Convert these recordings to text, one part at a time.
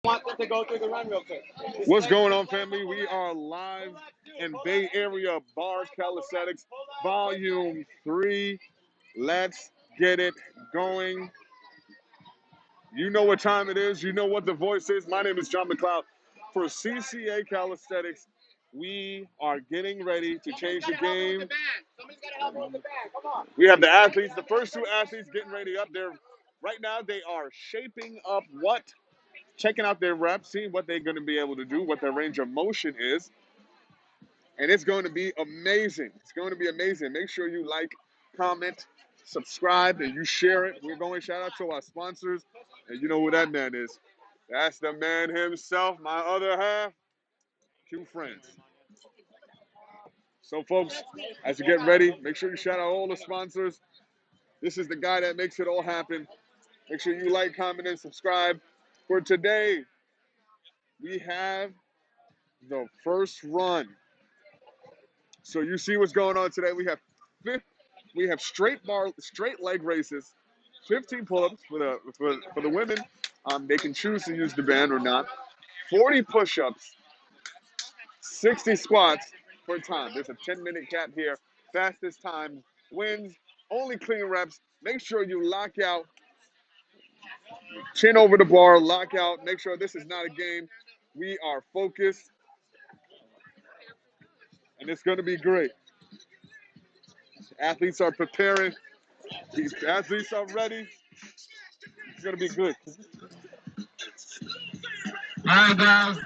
Want them to go through the run real quick. What's going on, family? We are live in Bay Area Bar Calisthenics, Volume 3. Let's get it going. You know what time it is. You know what the voice is. My name is John McLeod. For CCA Calisthenics, we are getting ready to change the game. Somebody's got to help her with the bag. Come on. We have the athletes, the first two athletes getting ready up there. Right now, they are shaping up checking out their reps, seeing what they're going to be able to do, what their range of motion is. And it's going to be amazing. It's going to be amazing. Make sure you like, comment, subscribe, and you share it. We're going to shout out to our sponsors. And you know who that man is. That's the man himself, my other half, Q Friends. So, folks, as you get ready, make sure you shout out all the sponsors. This is the guy that makes it all happen. Make sure you like, comment, and subscribe. For today, we have the first run. So you see what's going on today. We have straight leg races, 15 pull-ups for the women. They can choose to use the band or not. 40 push-ups, 60 squats per time. There's a 10-minute cap here. Fastest time wins. Only clean reps. Make sure you lock out. Chin over the bar, lock out. Make sure this is not a game. We are focused, and it's going to be great. Athletes are preparing. These athletes are ready. It's going to be good. All right, guys.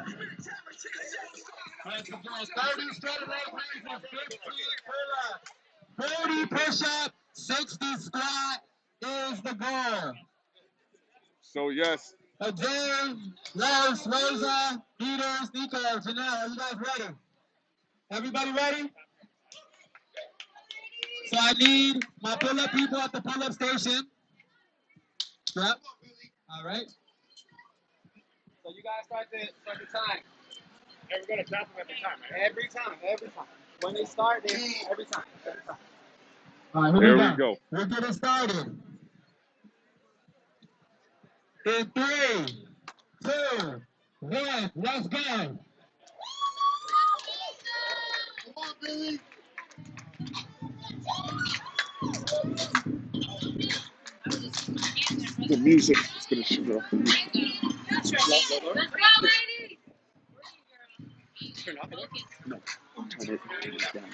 Let's go. 30 straight leg raises, 15 pull-ups, 40 push-up, 60 squat is the goal. So, yes. Again, Les, Rosa, Peter, Nico, Janelle, are you guys ready? Everybody ready? So I need my pull-up people at the pull-up station. Yep. All right. So you guys start the time. And we're going to tap them every time, right? Every time. When they start, every time. All right, here we go. We're getting started. In 3, 2, 1, let's go. Come on, Billy. The music is going to shoot off. Let's go, lady. Turn off it. No, I'm trying to turn it down.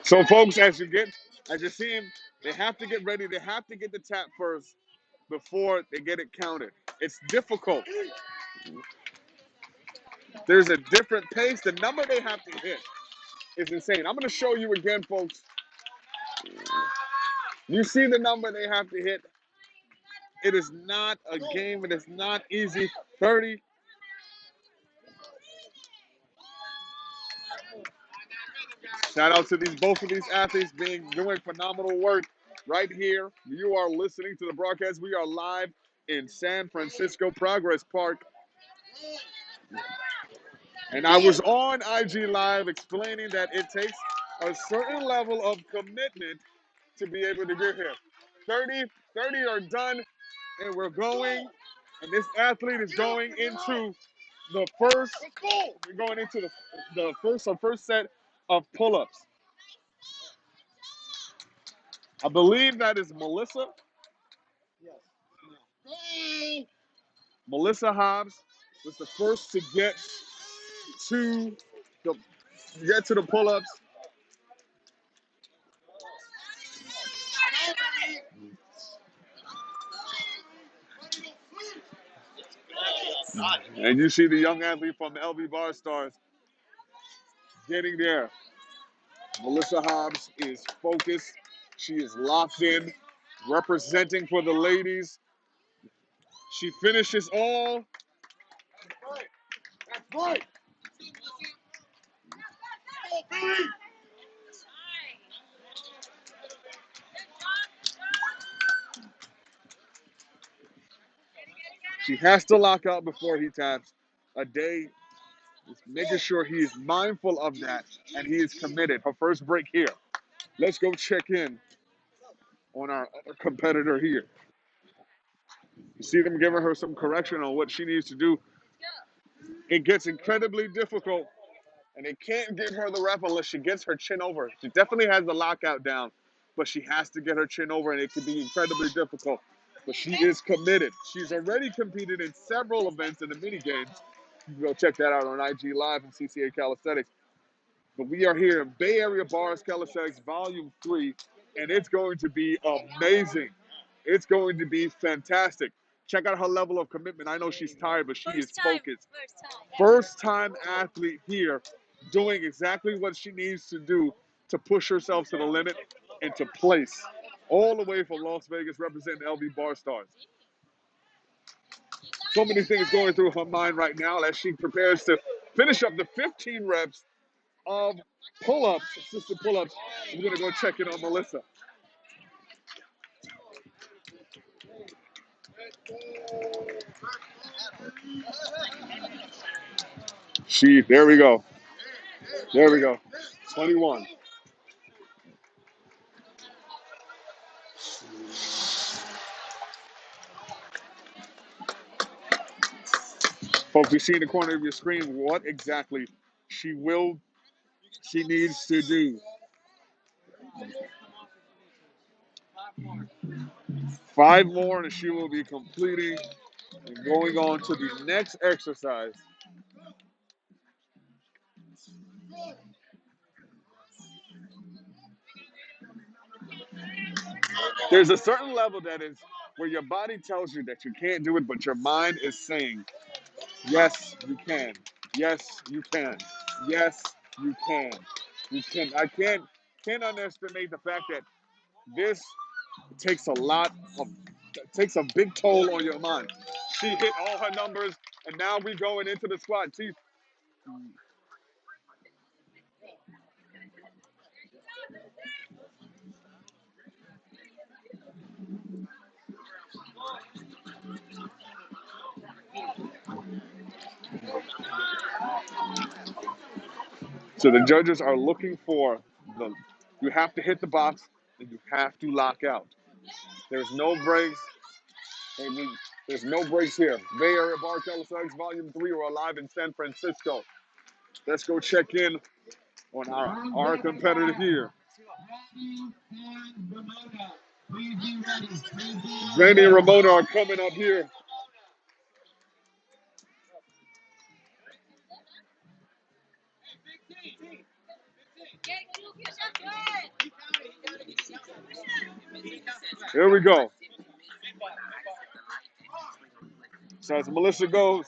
So, folks, as you see him, they have to get ready. They have to get the tap first before they get it counted. It's difficult. There's a different pace. The number they have to hit is insane. I'm going to show you again, folks. You see the number they have to hit. It is not a game. It is not easy. 30. Shout out to both of these athletes doing phenomenal work right here. You are listening to the broadcast. We are live in San Francisco Progress Park. And I was on IG Live explaining that it takes a certain level of commitment to be able to get here. 30 are done, and we're going. And this athlete is going into the first. We're going into the first set of pull-ups. I believe that is Melissa. Yes. Melissa Hobbs was the first to get to the pull-ups. And you see the young athlete from the LV Bar Stars getting there. Melissa Hobbs is focused. She is locked in, representing for the ladies. She finishes all. That's right. She has to lock out before he taps a day. Just making sure he is mindful of that and he is committed. Her first break here. Let's go check in. on our other competitor here. You see them giving her some correction on what she needs to do. It gets incredibly difficult, and they can't give her the rep unless she gets her chin over. She definitely has the lockout down, but she has to get her chin over, and it can be incredibly difficult. But she is committed. She's already competed in several events in the mini games. You can go check that out on IG Live and CCA Calisthenics. But we are here in Bay Area Bars Calisthenics Volume 3, and it's going to be amazing. It's going to be fantastic. Check out her level of commitment. I know she's tired, but she is focused. First time athlete here doing exactly what she needs to do to push herself to the limit and to place. All the way from Las Vegas representing LV Bar Stars. So many things going through her mind right now as she prepares to finish up the 15 reps of pull-ups, assisted pull-ups. We're going to go check in on Melissa. There we go. There we go. 21. Folks, you see in the corner of your screen what exactly she needs to do. 5 more and she will be completing and going on to the next exercise. There's a certain level that is where your body tells you that you can't do it, but your mind is saying, yes, you can. Yes, you can. Yes, you can. You can. I can't underestimate the fact that this takes takes a big toll on your mind. She hit all her numbers, and now we're going into the squat. So the judges are looking for you have to hit the box and you have to lock out. There's no breaks. There's no breaks here. Bay Area Bar Calisthenics Volume 3. We're live in San Francisco. Let's go check in on our competitor here. Randy and Ramona are coming up here. Here we go. So as Melissa goes,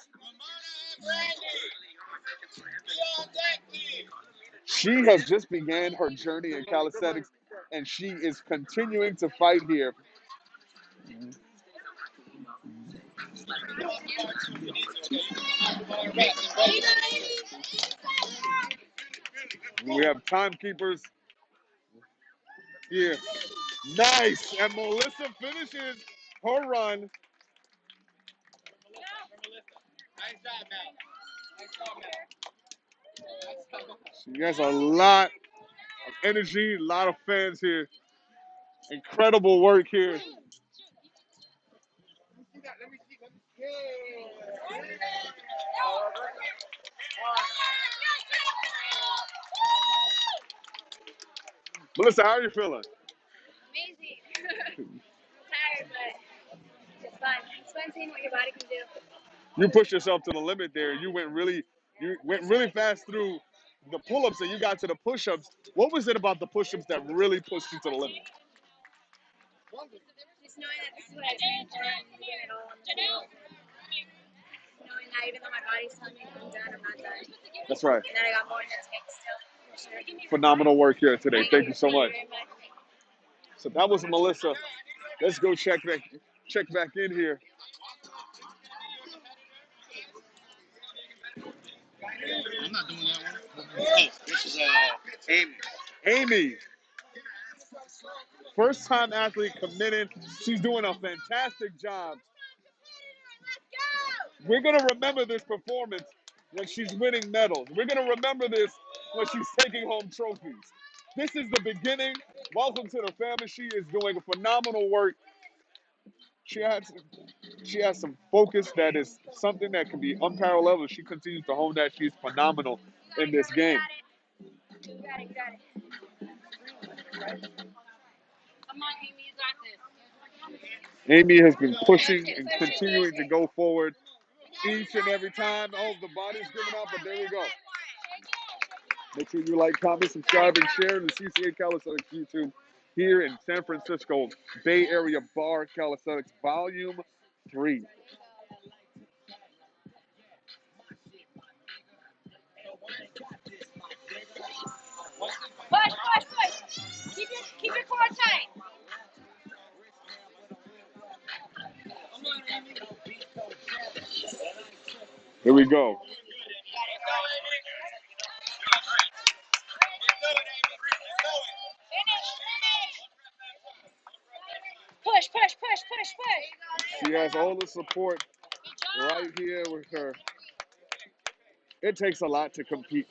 she has just began her journey in calisthenics, and she is continuing to fight here. We have timekeepers here. Nice, and Melissa finishes her run. She has a lot of energy, a lot of fans here. Incredible work here. Melissa, how are you feeling? Amazing. I'm tired, but it's fun. It's fun seeing what your body can do. You pushed yourself to the limit there. You went really fast through the pull-ups and you got to the push-ups. What was it about the push-ups that really pushed you to the limit? Just knowing that this is what I trained for and giving it all on the field. Knowing that even though my body's telling me I'm done, I'm not done. That's right. And then I got more in the tank still. Sure. Phenomenal work here today. Thank you so much. Thank you very much. So that was Melissa. Let's go check back in here. I'm not doing that one. Oh, this is Amy. Amy, first time athlete committed. She's doing a fantastic job. We're going to remember this performance when she's winning medals. We're going to remember this when she's taking home trophies. This is the beginning. Welcome to the family. She is doing phenomenal work. She has some focus that is something that can be unparalleled. If she continues to hone that, she's phenomenal in this game. You got it, you got it. Come on, Amy, you got this. Amy has been pushing and continuing to go forward each and every time. Oh, the body's giving up, but there we go. Make sure you like, comment, subscribe, and share the CCA Calisthenics YouTube here in San Francisco Bay Area Bar Calisthenics Volume 3. Push, push, push. Keep your core tight. Here we go. Push, push, push, push, push. She has all the support right here with her. It takes a lot to compete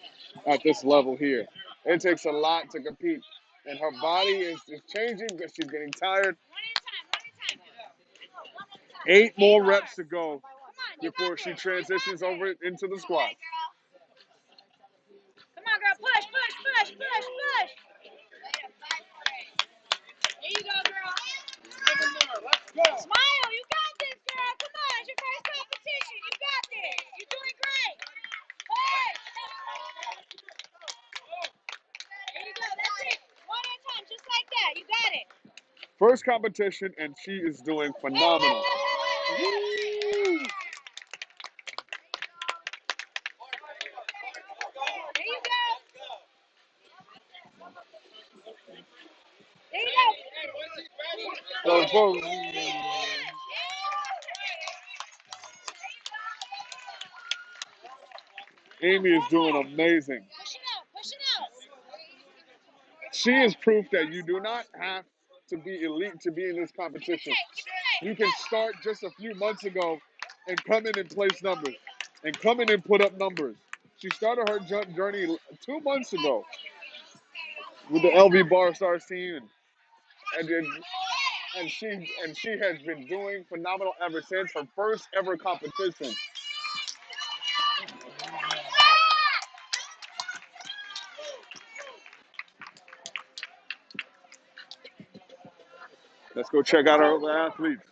at this level here. It takes a lot to compete. And her body is changing because she's getting tired. 8 more reps to go before she transitions over into the squat. Come on, girl. Push, push, push, push, push. There you go, girl. Smile. You got this, girl. Come on. It's your first competition. You got this. You're doing great. Push. There you go. That's it. One at a time, just like that. You got it. First competition, and she is doing phenomenal. Woo! There you go. There you go. Amy is doing amazing. Push it out. Push it out. She is proof that you do not have to be elite to be in this competition. You can start just a few months ago and come in and place numbers and come in and put up numbers. She started her journey 2 months ago with the LV Bar Stars team, and she has been doing phenomenal ever since her first ever competition. Let's go check out our other athletes.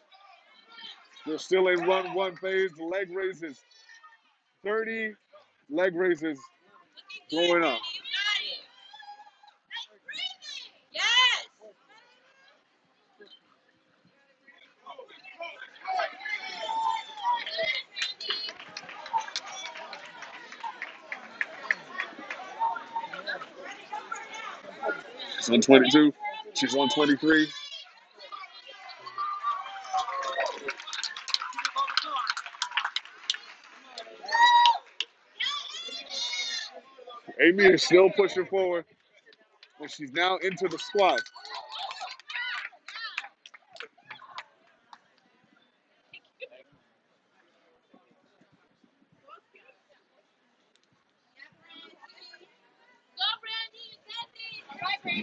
They're still in run one phase, leg raises. 30 leg raises going up. Yes. She's on 22. She's on 23. Amy is still pushing forward, and she's now into the squat.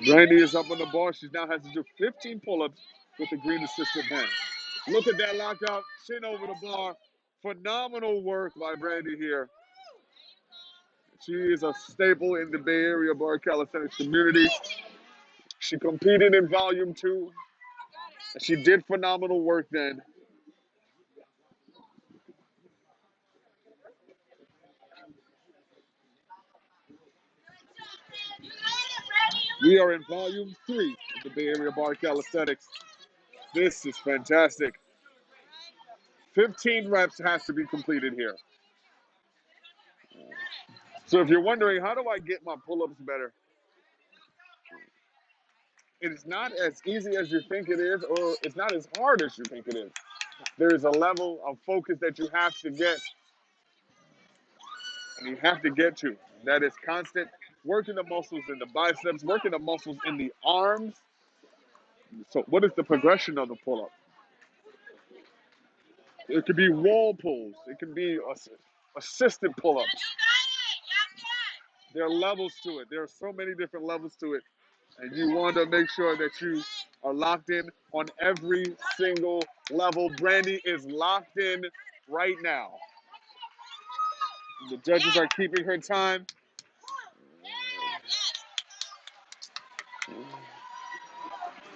Brandy is up on the bar. She now has to do 15 pull-ups with the green assistant band. Look at that lockout, chin over the bar. Phenomenal work by Brandy here. She is a staple in the Bay Area Bar Calisthenics community. She competed in Volume 2. She did phenomenal work then. We are in Volume 3 of the Bay Area Bar Calisthenics. This is fantastic. 15 reps has to be completed here. So if you're wondering, how do I get my pull-ups better? It's not as easy as you think it is, or it's not as hard as you think it is. There's a level of focus that you have to get, and you have to get to. That is constant, working the muscles in the biceps, working the muscles in the arms. So what is the progression of the pull-up? It could be wall pulls. It can be assisted pull-ups. There are levels to it. There are so many different levels to it. And you want to make sure that you are locked in on every single level. Brandy is locked in right now. The judges are keeping her time.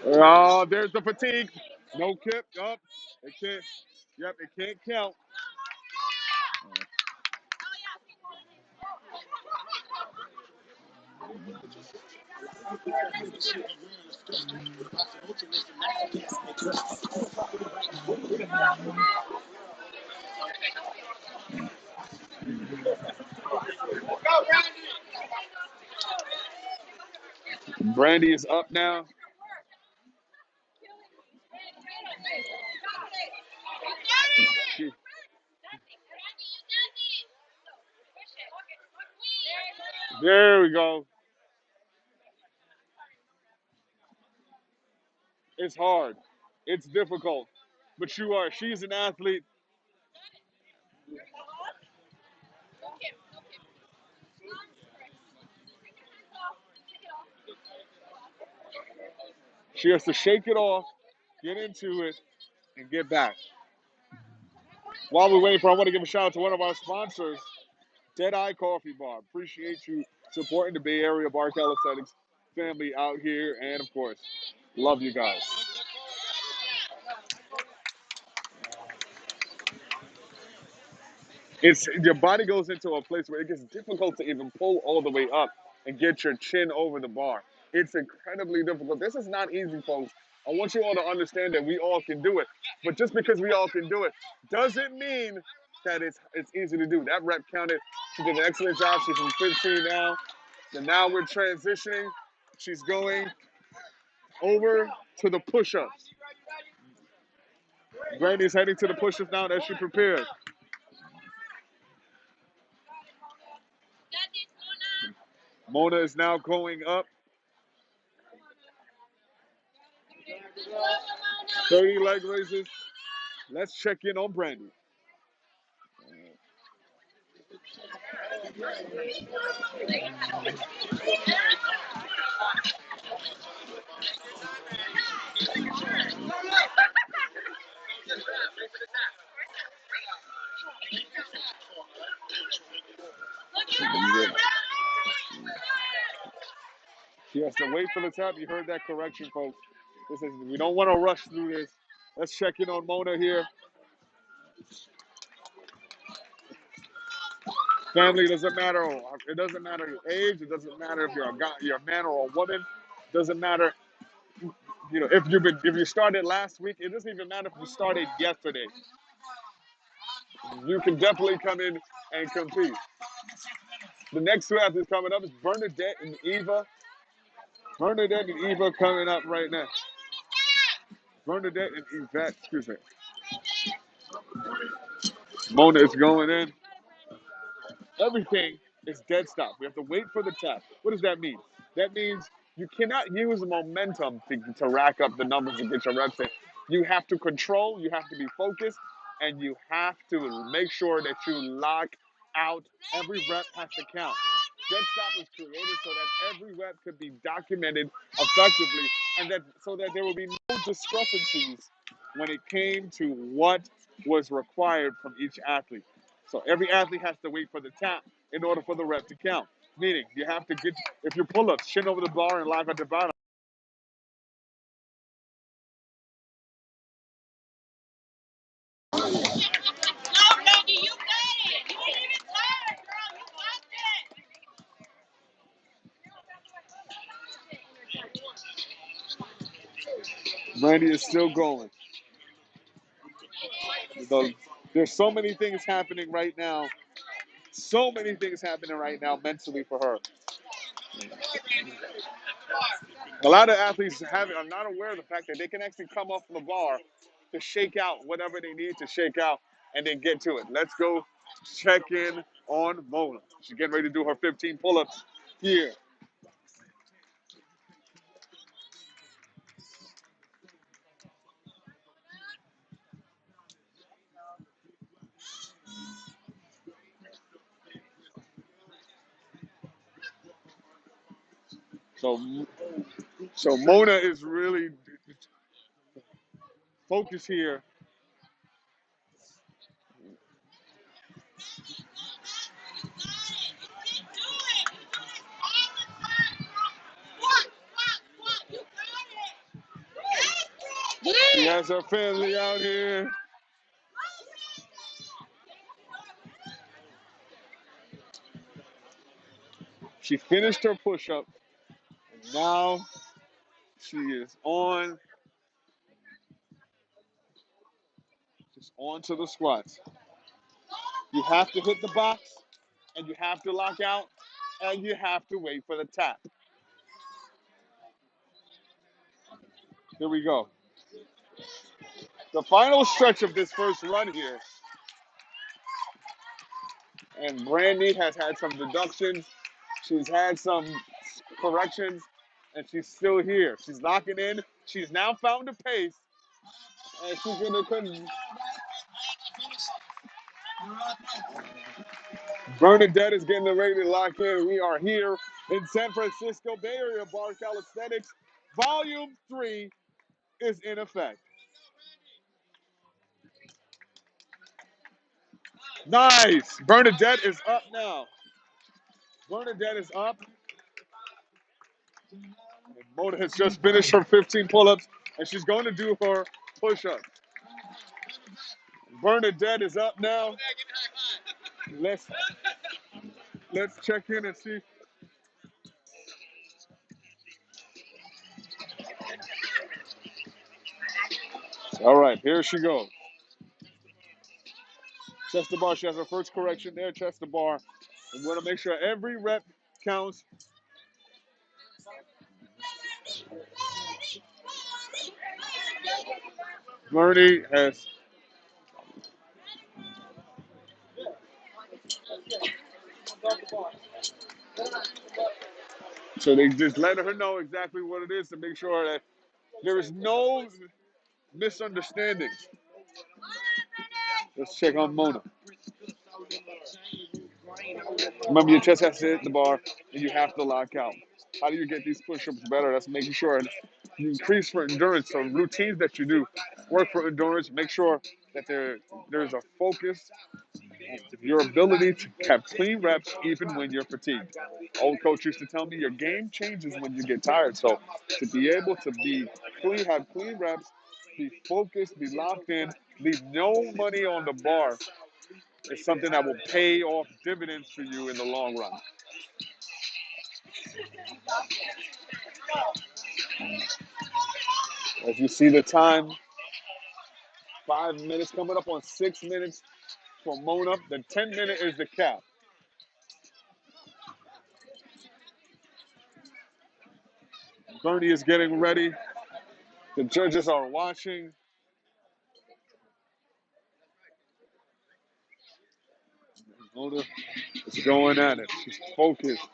Oh, there's the fatigue. No kip. Up. It can't. Yep, it can't count. Brandy is up now. She, there we go. It's hard. It's difficult. But she's an athlete. She has to shake it off, get into it, and get back. While we're waiting for, I want to give a shout out to one of our sponsors, Deadeye Coffee Bar. Appreciate you supporting the Bay Area Bar Calisthenics family out here. And, of course, love you guys. It's your body goes into a place where it gets difficult to even pull all the way up and get your chin over the bar. It's incredibly difficult. This is not easy, folks. I want you all to understand that we all can do it. But just because we all can do it doesn't mean that it's easy to do. That rep counted. She did an excellent job. She's from 15 now. And now we're transitioning. She's going over to the push-ups. Brandy's heading to the push-ups now as she prepares. Mona is now going up. 30 leg raises. Let's check in on Brandy. She has to wait for the tap. You heard that correction, folks. We don't want to rush through this. Let's check in on Mona here. Family doesn't matter. It doesn't matter your age. It doesn't matter if you're a man or a woman. It doesn't matter. If you started last week. It doesn't even matter if you started yesterday. You can definitely come in and compete. The next two athletes coming up is Bernadette and Eva. Bernadette and Eva coming up right now. Bernadette and Yvette, excuse me. Mona is going in. Everything is dead stop. We have to wait for the tap. What does that mean? That means you cannot use momentum to rack up the numbers and get your reps in. You have to control, you have to be focused, and you have to make sure that you lock out. Every rep has to count. Dead stop was created so that every rep could be documented effectively, and so that there will be no discrepancies when it came to what was required from each athlete. So every athlete has to wait for the tap in order for the rep to count. Meaning you have to get, if you pull ups, chin over the bar and lock at the bottom. Randy is still going. There's so many things happening right now. So many things happening right now mentally for her. A lot of athletes are not aware of the fact that they can actually come off the bar to shake out whatever they need to shake out and then get to it. Let's go check in on Mona. She's getting ready to do her 15 pull-ups here. So So Mona is really focused here. She has her family out here. She finished her push-up. And now she is on to the squats. You have to hit the box, and you have to lock out, and you have to wait for the tap. Here we go. The final stretch of this first run here. And Brandy has had some deductions. She's had some corrections, and she's still here. She's locking in. She's now found a pace, and she's going to continue. Bernadette is getting ready to lock in. We are here in San Francisco Bay Area Bar Calisthenics. Volume 3 is in effect. Nice. Bernadette is up now. Bernadette is up. And Mona has just finished her 15 pull-ups, and she's going to do her push-ups. Bernadette is up now. Let's check in and see. All right, here she goes. Chest to bar. She has her first correction there. Chest to bar. I'm going to make sure every rep counts. Bernie has. So they just let her know exactly what it is to make sure that there is no misunderstanding. Let's check on Mona. Remember, your chest has to hit the bar, and you have to lock out. How do you get these push-ups better? That's making sure you increase for endurance. So routines that you do work for endurance. Make sure that there's a focus on your ability to have clean reps even when you're fatigued. Old coach used to tell me your game changes when you get tired. So to be able to have clean reps, be focused, be locked in, leave no money on the bar is something that will pay off dividends for you in the long run. As you see the time, 5 minutes coming up on 6 minutes for Mona. The 10-minute is the cap. Bernie is getting ready. The judges are watching. Mona is going at it. She's focused.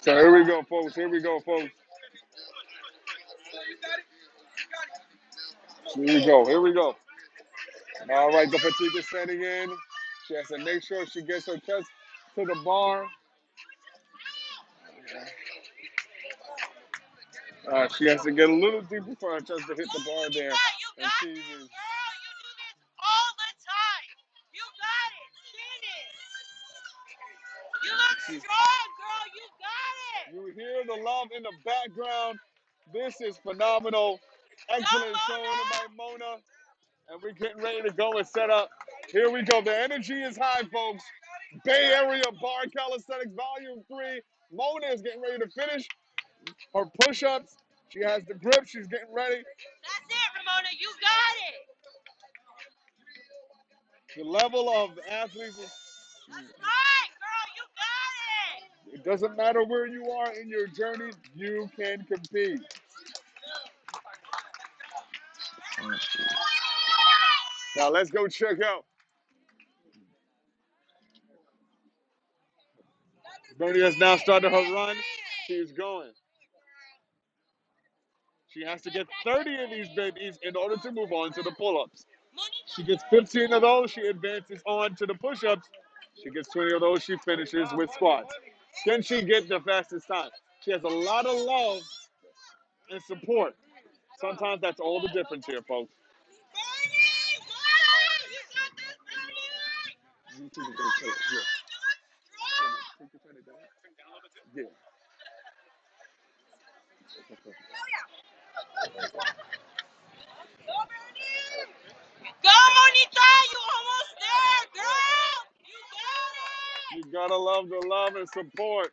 So here we go, folks. Here we go, folks. Here we go. Here we go. All right, the fatigue is setting in. She has to make sure she gets her chest to the bar. She has to get a little deeper for her chest to hit the bar there. And she is. All the time. You got it. Finish. You look strong, girl. You got it. You hear the love in the background. This is phenomenal. Excellent showing by Mona. And we're getting ready to go and set up. Here we go. The energy is high, folks. Bay Area Bar Calisthenics Volume 3. Mona is getting ready to finish her push-ups. She has the grip. She's getting ready. That's it, Ramona. You got it. The level of athletes. That's right, girl. You got it. It doesn't matter where you are in your journey. You can compete. Now let's go check out. Bernie has now started her run. She's going. She has to get 30 of these babies in order to move on to the pull-ups. She gets 15 of those. She advances on to the push-ups. She gets 20 of those, she finishes with squats. Can she get the fastest time? She has a lot of love and support. Sometimes that's all the difference here, folks. Yeah. Go, Monita, you almost there, girl. You got it. You gotta love the love and support.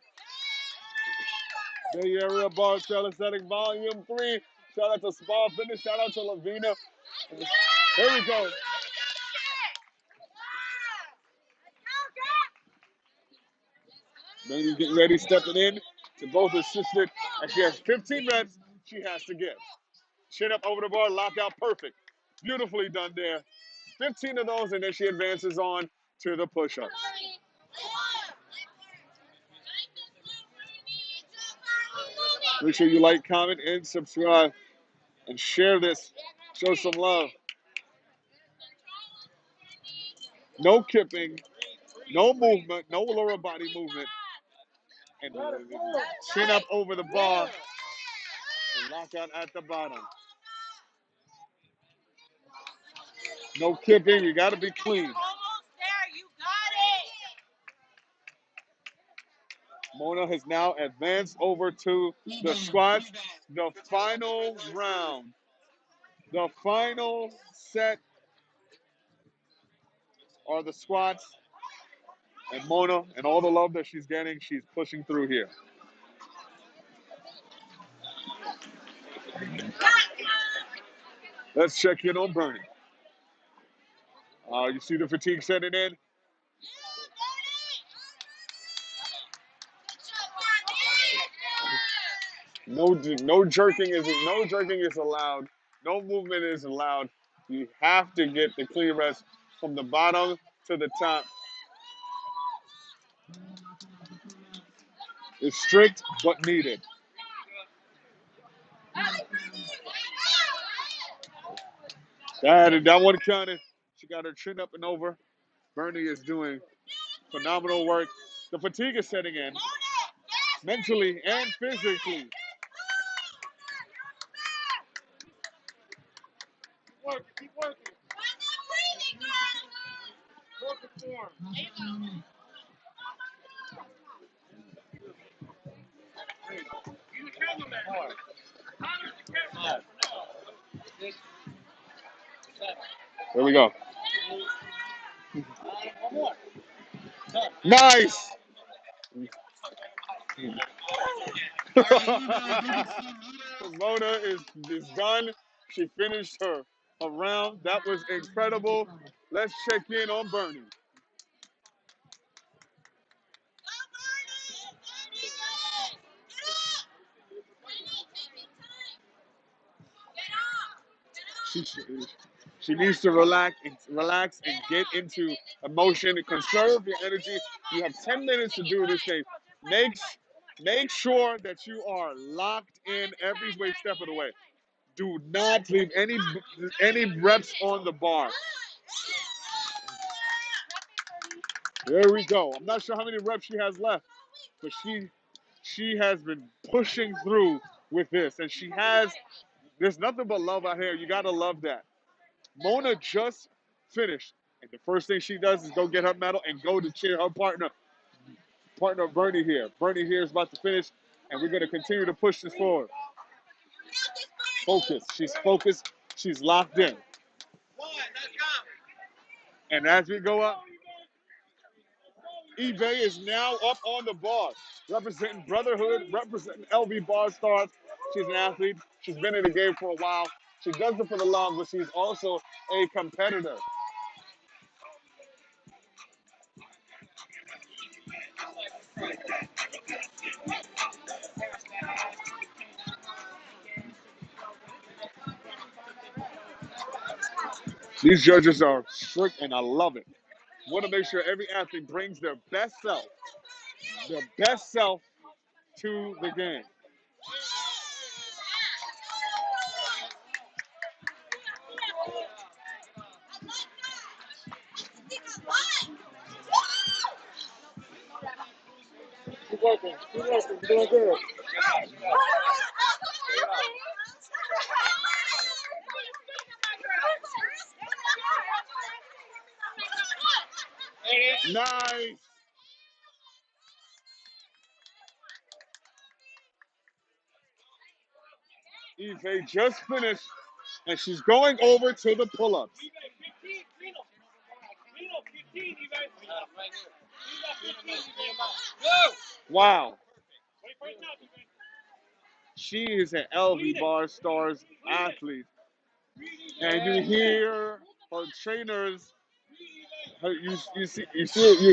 Bay Area Bar Calisthenics Volume 3. Shout out to Spa Fitness. Shout out to Lavina. Here we go. Lady getting ready, stepping in to both assisted. And she has 15 reps she has to give. Chin up over the bar, lockout, perfect. Beautifully done there. 15 of those, and then she advances on to the push-ups. Make sure you like, comment, and subscribe. And share this. Show some love. No kipping, no movement, no lower body movement. And chin up over the bar. And lockout at the bottom. No kipping. You got to be clean. Almost there. You got it. Mona has now advanced over to the squats. The final round. The final set are the squats. And Mona, and all the love that she's getting, she's pushing through here. Let's check in on Bernie. You see the fatigue setting in? No jerking is allowed. No movement is allowed. You have to get the clean rest from the bottom to the top. It's strict but needed. That one counted. She got her chin up and over. Bernie is doing phenomenal work. The fatigue is setting in, mentally and physically. Keep working. Working for him. You the cameraman. Connor's the cameraman. Here we go. One more. Nice. Ramona is done. She finished her round. That was incredible. Let's check in on Bernie. She, she needs to relax and get into emotion and conserve your energy. You have 10 minutes to do this thing. Make sure that you are locked in every way step of the way. Do not leave any reps on the bar. There we go. I'm not sure how many reps she has left, but she has been pushing through with this, and there's nothing but love out here. You gotta love that. Mona just finished, and the first thing she does is go get her medal and go to cheer her partner Bernie here. Bernie here is about to finish, and we're gonna continue to push this forward. Focus. She's focused. She's locked in. And as we go up, eBay is now up on the bar, representing Brotherhood, representing LV Bar Stars. She's an athlete. She's been in the game for a while. She does it for the love, but she's also a competitor. These judges are strict, and I love it. Want to make sure every athlete brings their best self to the game. resting. Keep resting. You're doing good. Nice. Eve just finished, and she's going over to the pull-ups. Wow. She is an LV Bar Stars athlete. And you hear her trainers, you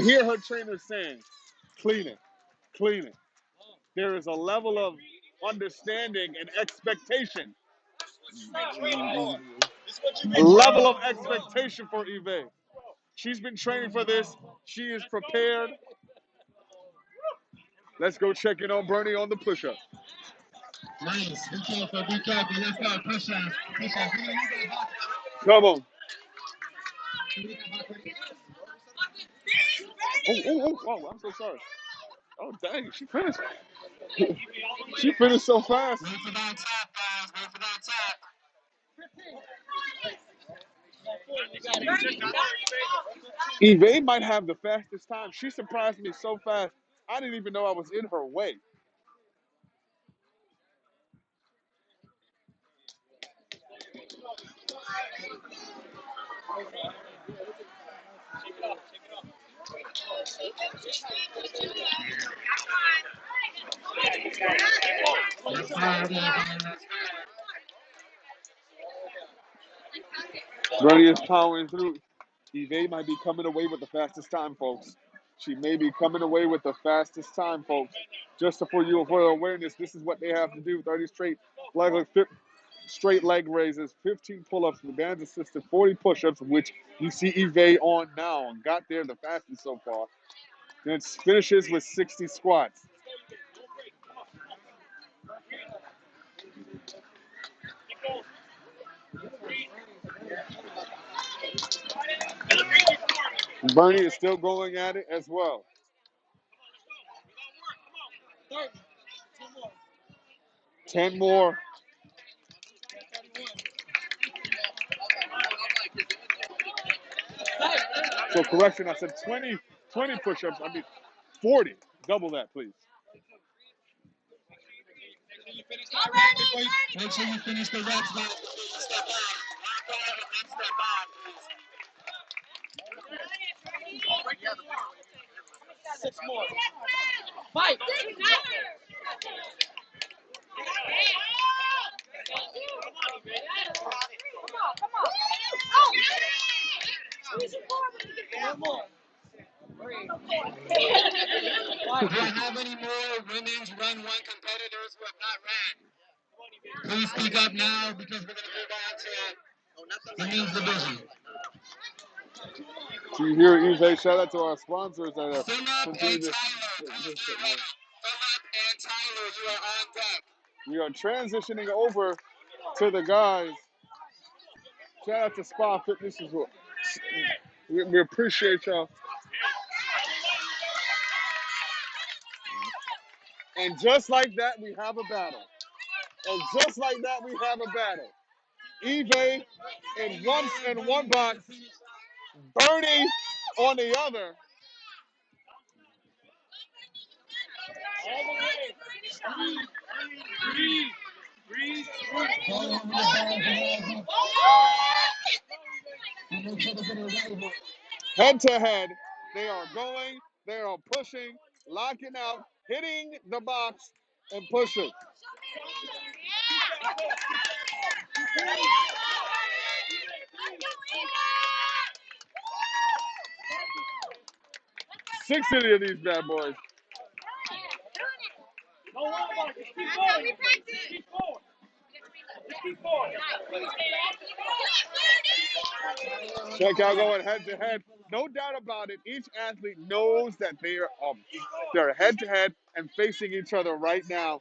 hear her trainers saying, clean it, clean it. There is a level of understanding and expectation. A level of expectation for Eve. She's been training for this. She is prepared. Let's go check in on Bernie on the push-up. Nice. Be careful. Be careful. Let's go. Push up. Push up. Come on. Oh, I'm so sorry. Oh, dang, she finished. She finished so fast. Wait for that tap, guys. Wait for that tap. Eve might have the fastest time. She surprised me so fast. I didn't even know I was in her way. Bernie is powering through. Eve might be coming away with the fastest time, folks. She may be coming away with the fastest time, folks. Just for you, for awareness, this is what they have to do. 30 straight leg raises, 15 pull-ups with bands assisted, 40 push-ups, which you see Eve on now and got there the fastest so far. Then finishes with 60 squats. Bernie is still going at it as well. 10 more. So correction, I said 20 push-ups. I mean 40. Double that, please. Make sure you finish the reps, guys. Step on. Walk over and step on, please. 6 more. Fight. Do I have any more women's Run One competitors who have not ran? Please speak up now because we're going to move on to the men's division. So you hear Eve, shout out to our sponsors that are Philip and continue to. Tyler, Philip and Tyler, you are on deck. We are transitioning over to the guys. Shout out to Spa Fitness as well. We appreciate y'all. And just like that, we have a battle. And just like that, we have a battle. Eve in one box, Bernie on the other. Head to head, they are going, they are pushing, locking out, hitting the box, and pushing. Six of these bad boys. Check out going head to head. No doubt about it. Each athlete knows that they're head to head and facing each other right now,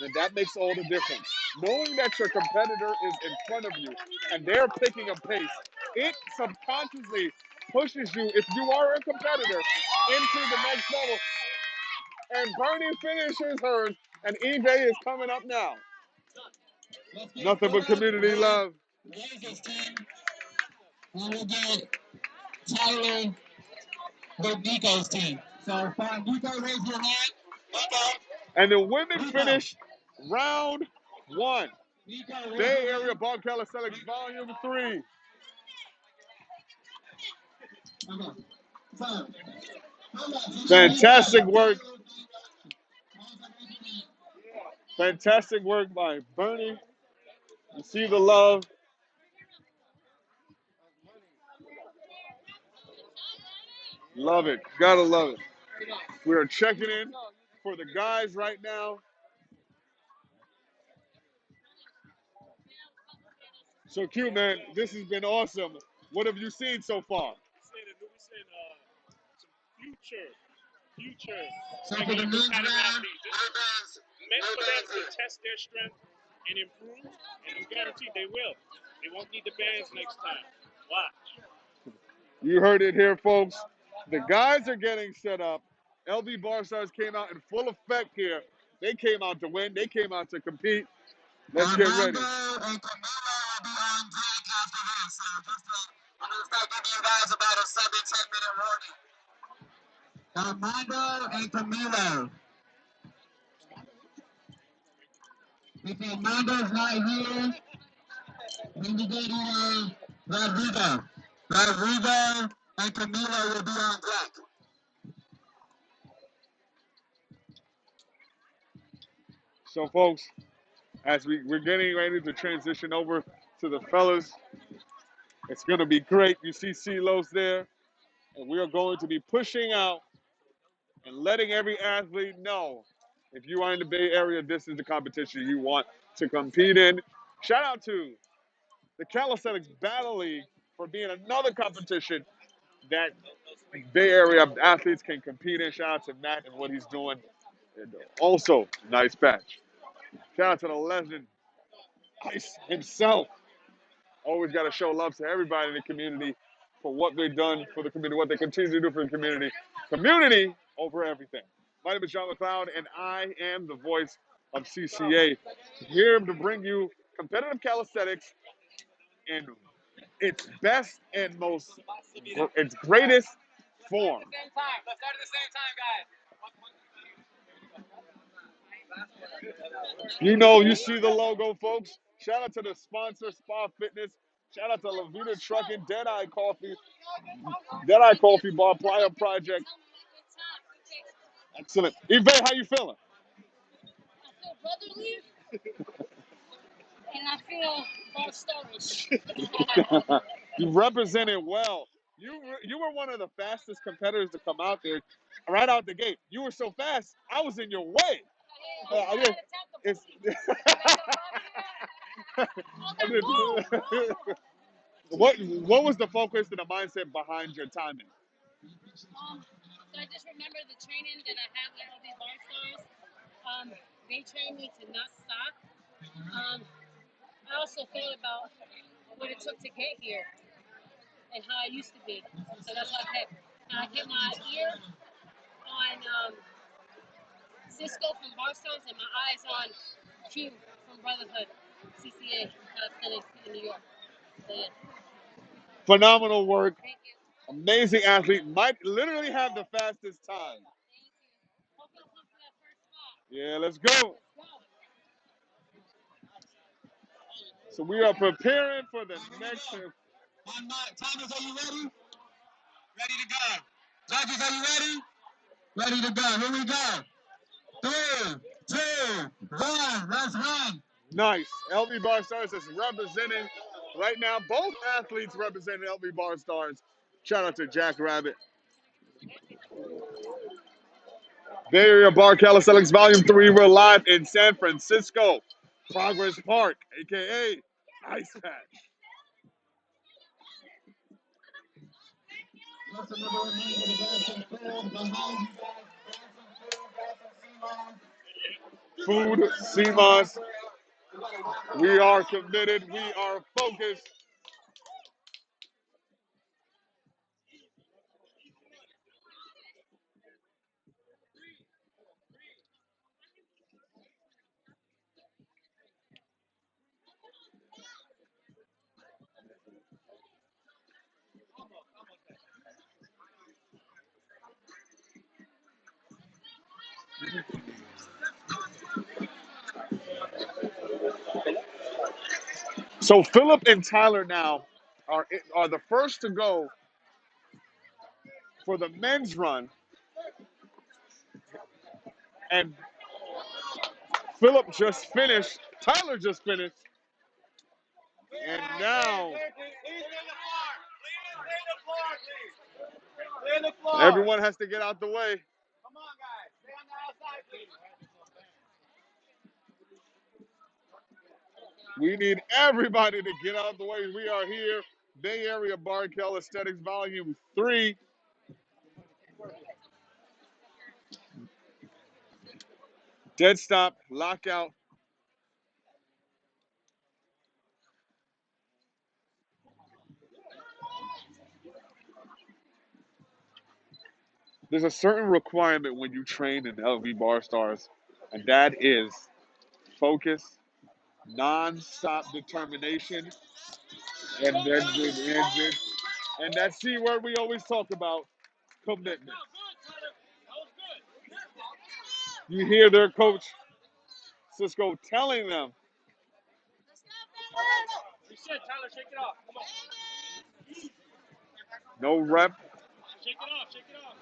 and that makes all the difference. Knowing that your competitor is in front of you and they're picking a pace, it subconsciously pushes you, if you are a competitor, into the next level. And Bernie finishes hers. And Eve is coming up now. Nothing but community love. Raises team. And we'll get Tyler with Nico's team. So, Nico, raise your hand. Nico. And the women finished round 1. Nico, Bay Area Bob Calisthenics Volume 3. Okay. So, Fantastic work. Fantastic work by Bernie. You see the love. Love it. Gotta love it. We are checking in for the guys right now. So cute, man. This has been awesome. What have you seen so far? Future so for the men's round, meant for them to test their strength and improve, and I'm guaranteed they will. They won't need the bands next time. Watch. You heard it here, folks. The guys are getting set up. LB Bar Stars came out in full effect here. They came out to win. They came out to compete. Let's get ready. Armando and Camilo will be on deck after this. So just I'm going to start giving you guys about a 7-10 minute warning. Armando and Camilo. If Armando's not here, then we go to Rodrigo. Rodrigo and Camilo will be on deck. So, folks, as we're getting ready to transition over to the fellas, it's going to be great. You see CeeLo's there, and we are going to be pushing out and letting every athlete know if you are in the Bay Area, this is the competition you want to compete in. Shout out to the Calisthenics Battle League for being another competition that Bay Area athletes can compete in. Shout out to Matt and what he's doing. And also, nice patch. Shout out to the legend, Ice himself. Always got to show love to everybody in the community for what they've done for the community, what they continue to do for the community. Community over everything. My name is John McLeod, and I am the voice of CCA, here to bring you competitive calisthenics in its best and its greatest form. Same time. Let's start at the same time, guys. You know, you see the logo, folks. Shout out to the sponsor, Spa Fitness. Shout out to Levita Trucking, Deadeye Coffee Bar, Playa Project. Excellent. Eve, how you feeling? I feel brotherly and I feel bar-storish. You represented well. You were one of the fastest competitors to come out there right out the gate. You were so fast, I was in your way. It's, what was the focus and the mindset behind your timing? So I just remember the training that I had with all these bar stars. They trained me to not stop. I also thought about what it took to get here and how I used to be. So that's why I kept my ear on Cisco from Bar Stars and my eyes on Q from Brotherhood, CCA, Calisthenics in New York. So, yeah. Phenomenal work. Thank you. Amazing athlete. Might literally have the fastest time. Thank you. Hope y'all come for that first spot. Yeah, let's go. Let's go. So we are preparing for the next. Thomas, are you ready? Ready to go. Judges, are you ready? Ready to go. Here we go. 3, 2, 1. Let's run. Nice. LB Bar Stars is representing right now. Both athletes representing LB Bar Stars. Shout out to Jack Rabbit. Bay Area Bar Calisthenics Volume 3. We're live in San Francisco, Progress Park, a.k.a. Ice Patch. Food, CMOS. We are committed. We are focused. So Philip and Tyler now are the first to go for the men's run, and Philip just finished. Tyler just finished, and now everyone has to get out the way. Come on, guys. Stay on the outside, please. We need everybody to get out the way. We are here, Bay Area Bar Calisthenics Volume 3. Dead stop, lockout. There's a certain requirement when you train in LV Bar Stars, and that is focus, non-stop determination, and that C word we always talk about, commitment. You hear their coach, Cisco, telling them, Reset, Tyler. Shake it off. Come on. no rep. Shake it off. Shake it off.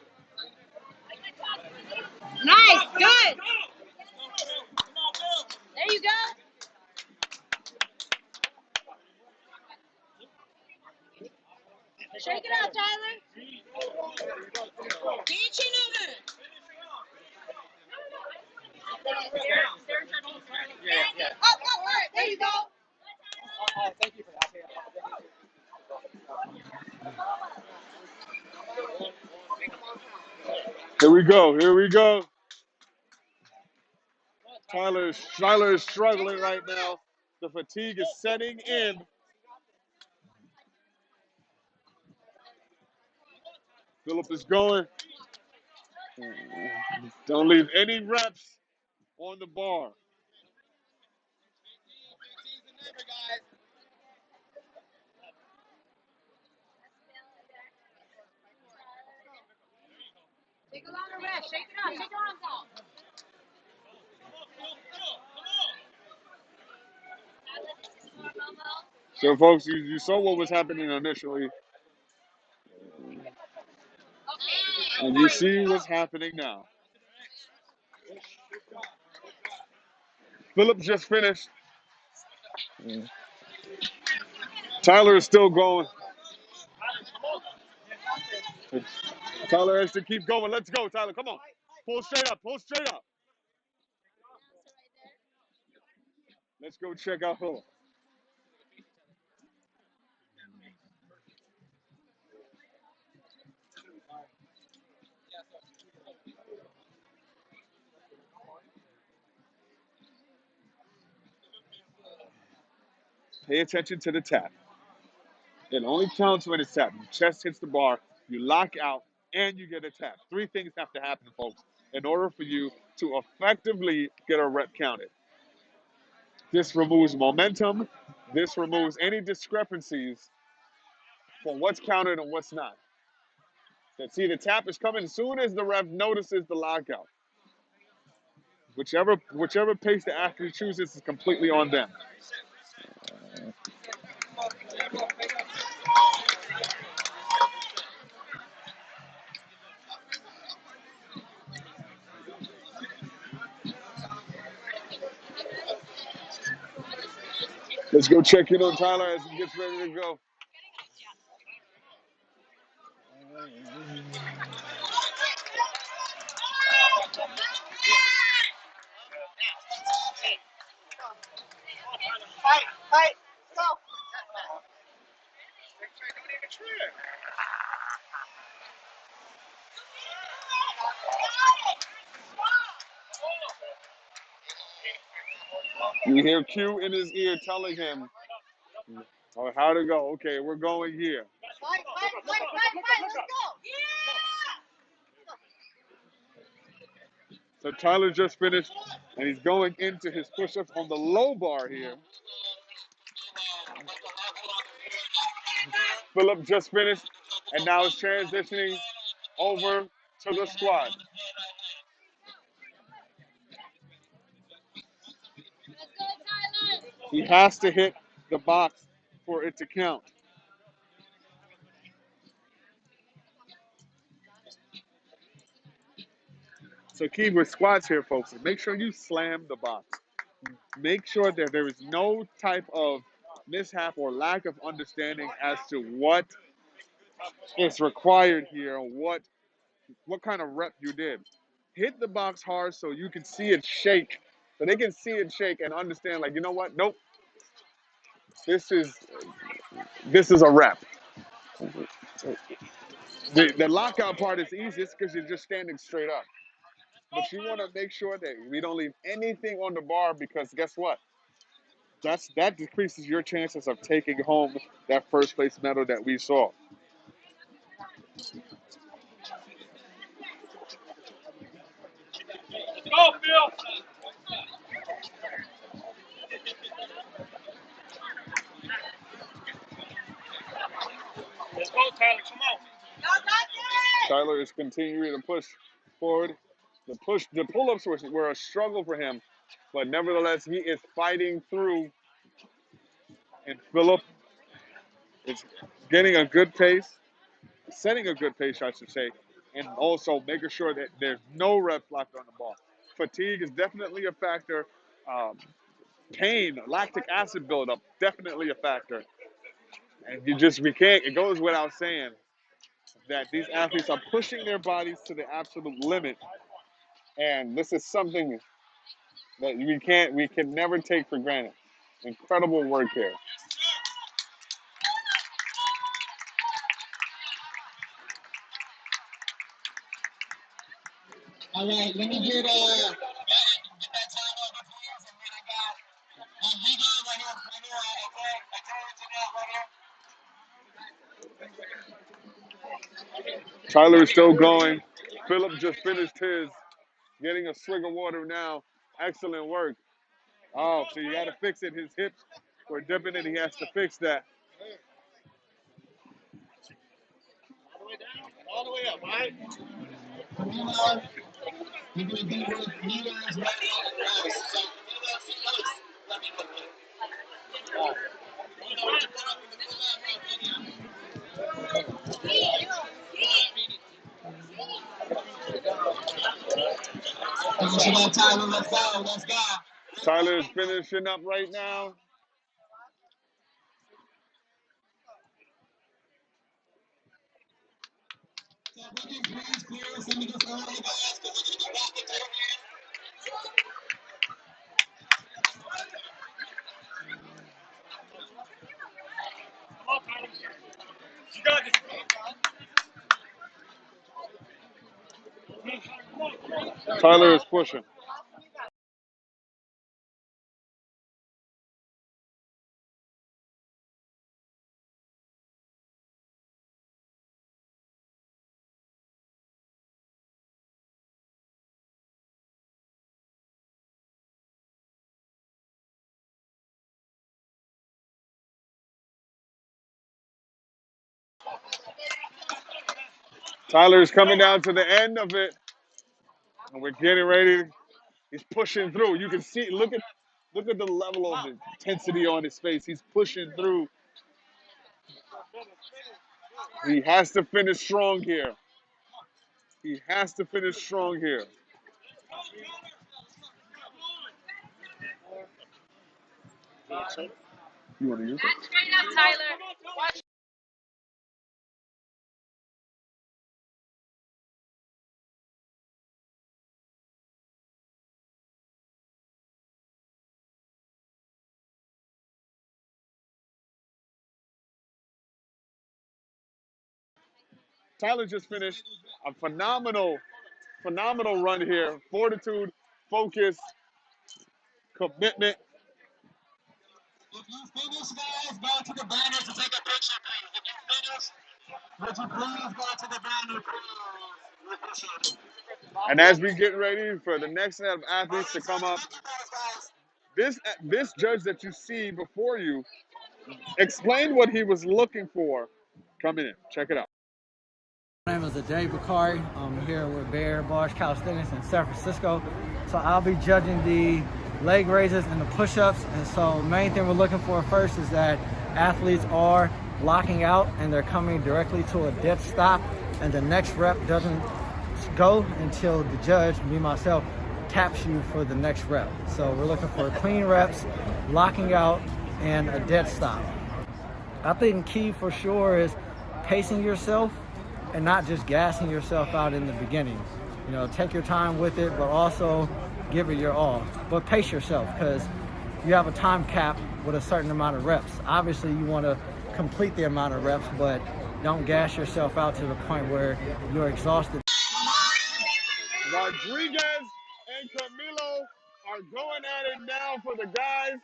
Nice, good. There you go. Shake it out, Tyler. Get your chin over. Yeah. Up, all right, there you go. Oh, thank you for that. Here we go. Here we go. Tyler is struggling right now. The fatigue is setting in. Philip is going. Don't leave any reps on the bar. Take a longer rest. Shake it out. Shake your arms out. So, folks, you saw what was happening initially, and you see what's happening now. Philip just finished. Tyler is still going. Tyler has to keep going. Let's go, Tyler. Come on. Pull straight up. Pull straight up. Let's go check out Philip. Pay attention to the tap. It only counts when it's tapped. Your chest hits the bar, you lock out, and you get a tap. Three things have to happen, folks, in order for you to effectively get a rep counted. This removes momentum. This removes any discrepancies for what's counted and what's not. So see, the tap is coming as soon as the ref notices the lockout. Whichever pace the athlete chooses is completely on them. Let's go check in on Tyler as he gets ready to go. You hear Q in his ear telling him how to go. Okay, we're going here. Fight, let's go. So Tyler just finished, and he's going into his push-ups on the low bar here. Philip just finished, and now is transitioning over to the squat. Let's go, Tyler. He has to hit the box for it to count. So key with squats here, folks, is make sure you slam the box. Make sure that there is no type of mishap or lack of understanding as to what is required here, what kind of rep you did. Hit the box hard so you can see it shake, so they can see it shake and understand, like, you know what? Nope, this is a rep. The lockout part is easiest because you're just standing straight up. But you want to make sure that we don't leave anything on the bar, because guess what? That decreases your chances of taking home that first place medal that we saw. Let's go, Phil. Let's go, Tyler. Come on. Tyler is continuing to push forward. The pull-ups were a struggle for him, but nevertheless, he is fighting through. And Philip is getting a good pace, setting a good pace, I should say, and also making sure that there's no reps left on the ball. Fatigue is definitely a factor. Pain, lactic acid buildup, definitely a factor. And we can't, it goes without saying that these athletes are pushing their bodies to the absolute limit. And this is something that we can never take for granted. Incredible work here. All right, let me get that time over, please, and then I got Vigo right here, right here. Tyler is still going. Philip just finished his, getting a swig of water now. Excellent work. Oh, so you got to fix it. His hips were dipping and he has to fix that. All the way down, all the way up, all right? You're going to be with Mila's right now. So, Tyler, let's go, let's go. Tyler is finishing up right now. Come on, Tyler. You got this. Tyler is pushing. Tyler is coming down to the end of it. And we're getting ready. He's pushing through. You can see, look at the level of intensity on his face. He's pushing through. He has to finish strong here. He has to finish strong here. You want to use it? Straight up, Tyler. Watch. Tyler just finished a phenomenal run here. Fortitude, focus, commitment. If you finish, guys, go to the banner to take a picture, please. If you finish, would you please go to the banner, please? We appreciate it. And as we get ready for the next set of athletes to come up, this judge that you see before you explained what he was looking for. Come in, check it out. My name is Ajay Bakari. I'm here with Bear Bosch Calisthenics in San Francisco. So I'll be judging the leg raises and the push-ups. And so main thing we're looking for first is that athletes are locking out and they're coming directly to a dead stop, and the next rep doesn't go until the judge, me myself, taps you for the next rep. So we're looking for clean reps, locking out, and a dead stop. I think key for sure is pacing yourself and not just gassing yourself out in the beginning. You know, take your time with it, but also give it your all. But pace yourself, because you have a time cap with a certain amount of reps. Obviously, you want to complete the amount of reps, but don't gas yourself out to the point where you're exhausted. Rodriguez and Camilo are going at it now for the guys.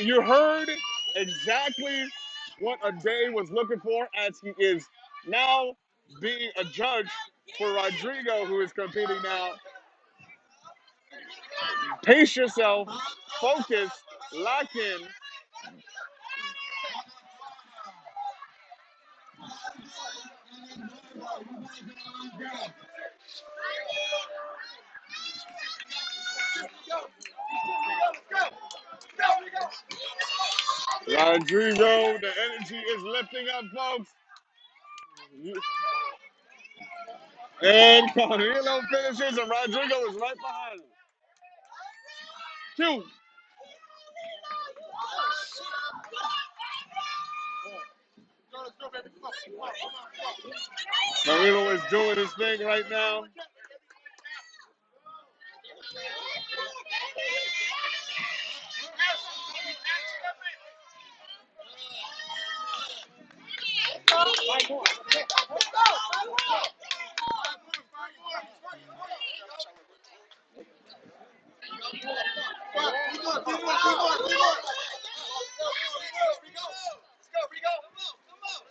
You heard exactly what Ade was looking for, as he is now being a judge for Rodrigo, who is competing now. Pace yourself, focus, lock in. Rodrigo, the energy is lifting up, folks. And Camilo finishes, and Rodrigo is right behind him. 2. Camilo is doing his thing right now.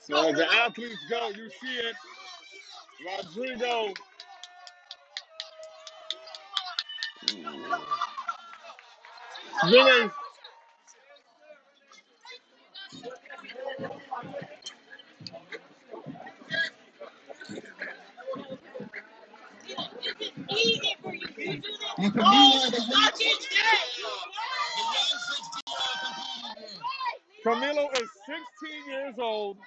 So as the athletes go, you see it. Rodrigo. Really? Camilo is 16 years old.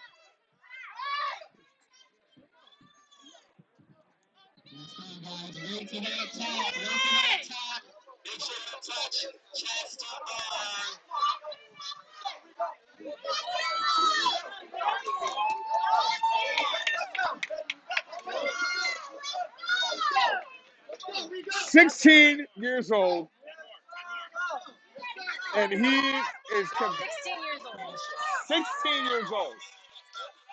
Years old, and he is 16 years old. 16 years old.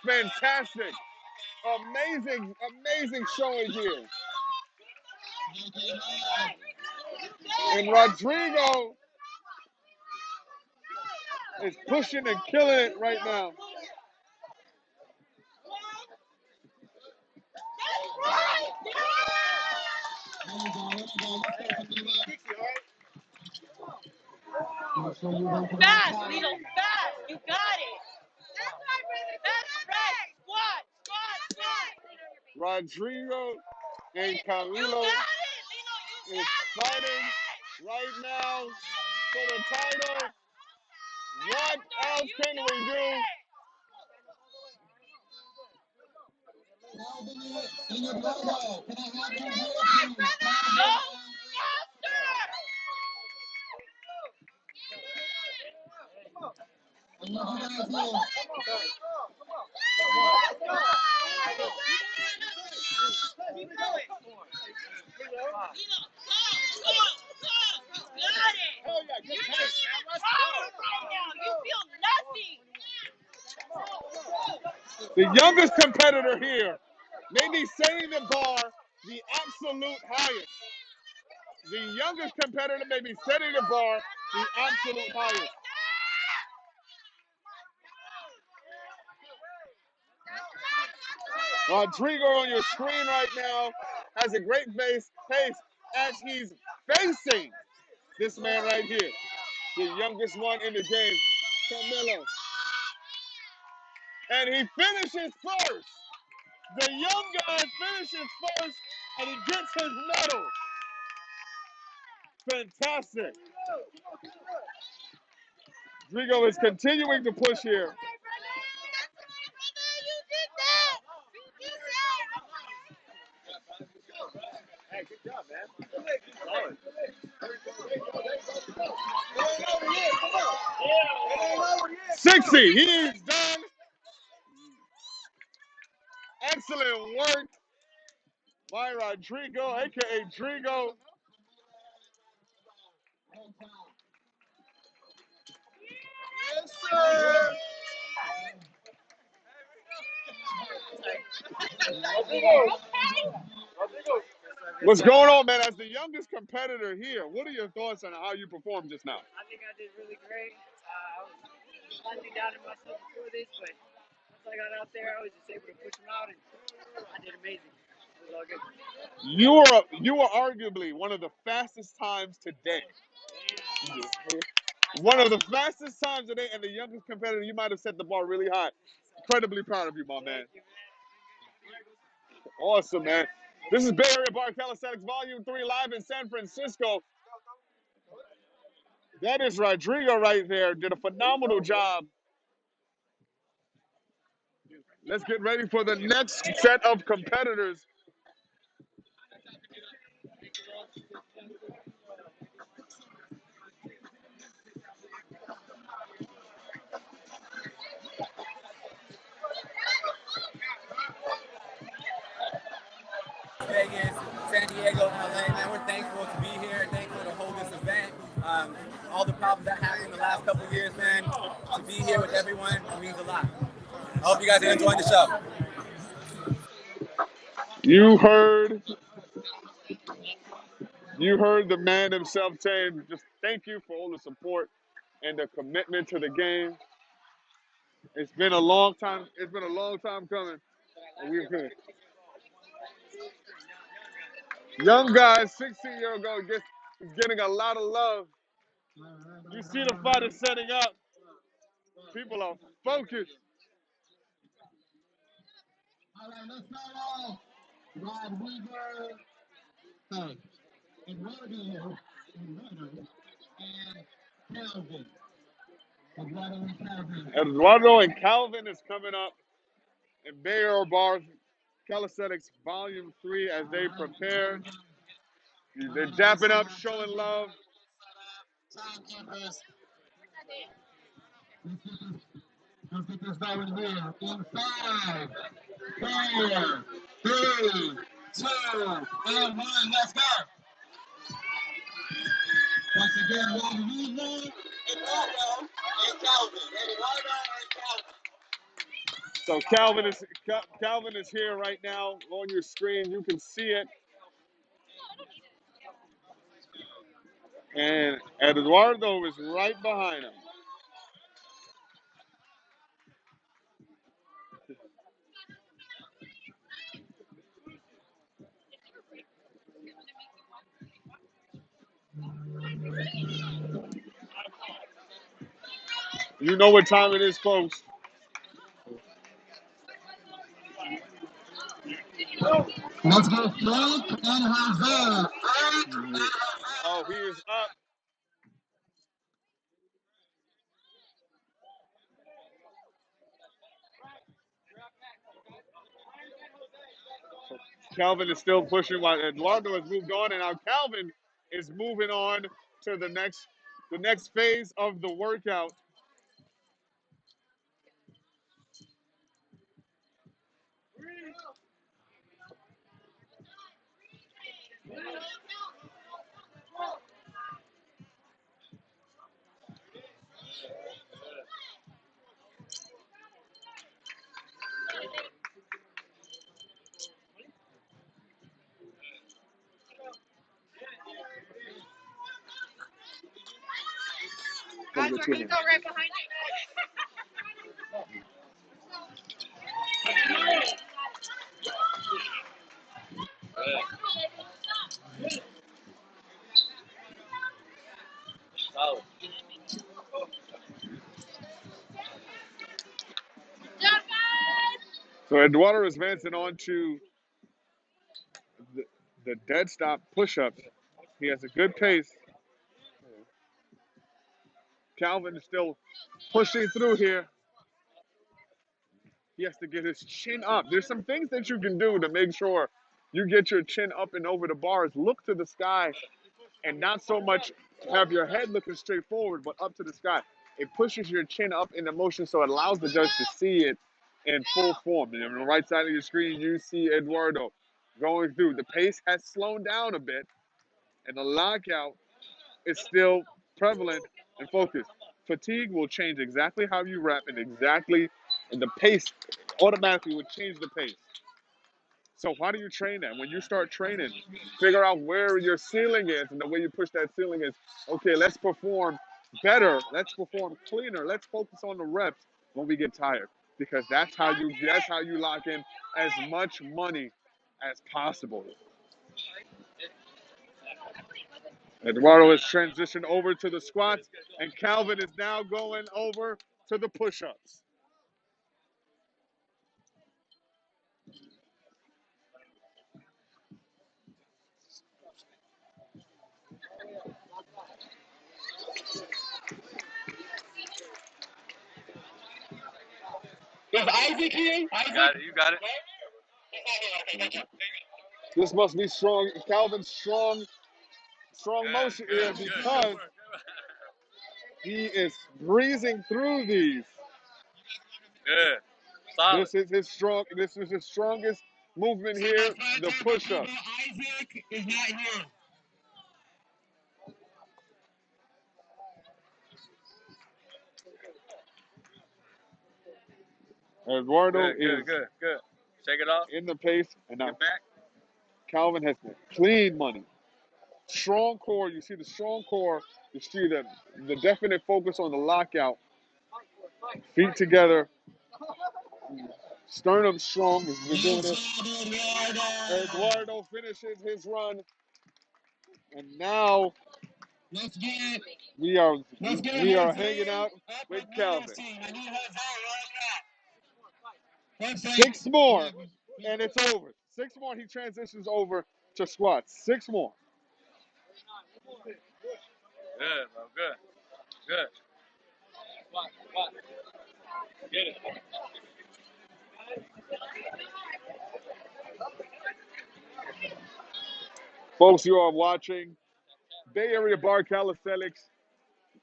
Fantastic, amazing showing here. And Rodrigo is pushing and killing it right now. Fast, Lito, fast. You got it. That's right. Squat. Rodrigo and Camilo is fighting right now for the title. What else can we do? The youngest competitor here may be setting the bar the absolute highest. The youngest competitor may be setting the bar the absolute highest. Rodrigo on your screen right now has a great pace as he's facing this man right here, the youngest one in the game, Camilo. And he finishes first. The young guy finishes first, and he gets his medal. Fantastic. Drigo is continuing to push here. Hey, good job, man. Solid. 60. He's done. Excellent work by Rodrigo, a.k.a. Drigo. Yes, sir. What's going on, man? As the youngest competitor here, what are your thoughts on how you performed just now? I think I did really great. I was slightly doubting myself before this, but once I got out there, I was just able to push them out, and I did amazing. It was all good. You were arguably one of the fastest times today. One of the fastest times today, and the youngest competitor. You might have set the bar really high. Incredibly proud of you, my man. Awesome, man. This is Bay Area Bar Calisthenics Volume 3 live in San Francisco. That is Rodrigo right there. Did a phenomenal job. Let's get ready for the next set of competitors. Vegas, San Diego, LA, man, we're thankful to be here, thankful to hold this event. All the problems that happened in the last couple of years, man, to be here with everyone means a lot. I hope you guys are enjoying the show. You heard the man himself saying, just thank you for all the support and the commitment to the game. It's been a long time. It's been a long time coming. And we've been young guys, 16-year-old is getting a lot of love. You see the fight is setting up. People are focused. All right, let's start off. Rod Weaver, Eduardo, and Calvin. Eduardo and Calvin is coming up in Bay Area Bar Calisthenics Volume 3 as they prepare. They're dapping up, showing love. Timekeepers. Let's get this going here. In 5, 4, 3, 2, and 1. Let's go. Once again, Rod Weaver, Eduardo, and Calvin. Eduardo and Calvin. So Calvin is here right now on your screen. You can see it. And Eduardo is right behind him. You know what time it is, folks. Let's go, Frank and Jose. Oh, he is up. Calvin is still pushing while Eduardo has moved on, and now Calvin is moving on to the next phase of the workout. Guys, we're gonna go right behind you. So Eduardo is advancing on to the dead stop push-ups. He has a good pace. Calvin is still pushing through here. He has to get his chin up. There's some things that you can do to make sure you get your chin up and over the bars. Look to the sky and not so much have your head looking straight forward, but up to the sky. It pushes your chin up in the motion, so it allows the judge to see it in full form. And on the right side of your screen, you see Eduardo going through. The pace has slowed down a bit, and the lockout is still prevalent and focused. Fatigue will change exactly how you rep and the pace automatically will change the pace. So how do you train that? When you start training, figure out where your ceiling is, and the way you push that ceiling is, okay, let's perform better, let's perform cleaner, let's focus on the reps when we get tired, because that's how you lock in as much money as possible. Eduardo has transitioned over to the squats, and Calvin is now going over to the push-ups. Is Isaac here? Isaac? Got it. You got it. This must be strong. Calvin's strong motion here because he is breezing through these. Good. Solid. This is his strongest movement here, the push-up. Isaac is not here. Eduardo is good. Shake it off. in the pace, and now Get back. Calvin has clean money. Strong core, you see the strong core, you see the definite focus on the lockout. Feet together, sternum strong. He's been doing this. Eduardo finishes his run, and now we are hanging out with Calvin. 6 more, and it's over. 6 more, he transitions over to squats. 6 more. Good, bro. Good. Get it. Folks, you are watching Bay Area Bar Calisthenics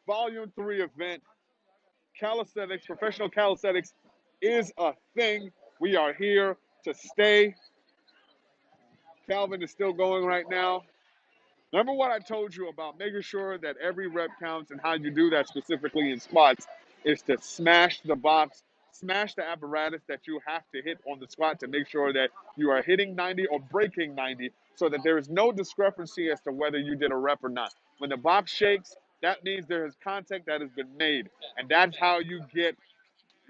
Volume 3 event. Calisthenics, professional calisthenics is a thing. We are here to stay. Calvin is still going right now. Remember what I told you about making sure that every rep counts, and how you do that specifically in squats is to smash the box, smash the apparatus that you have to hit on the squat to make sure that you are hitting 90 or breaking 90, so that there is no discrepancy as to whether you did a rep or not. When the box shakes, that means there is contact that has been made, and that's how you get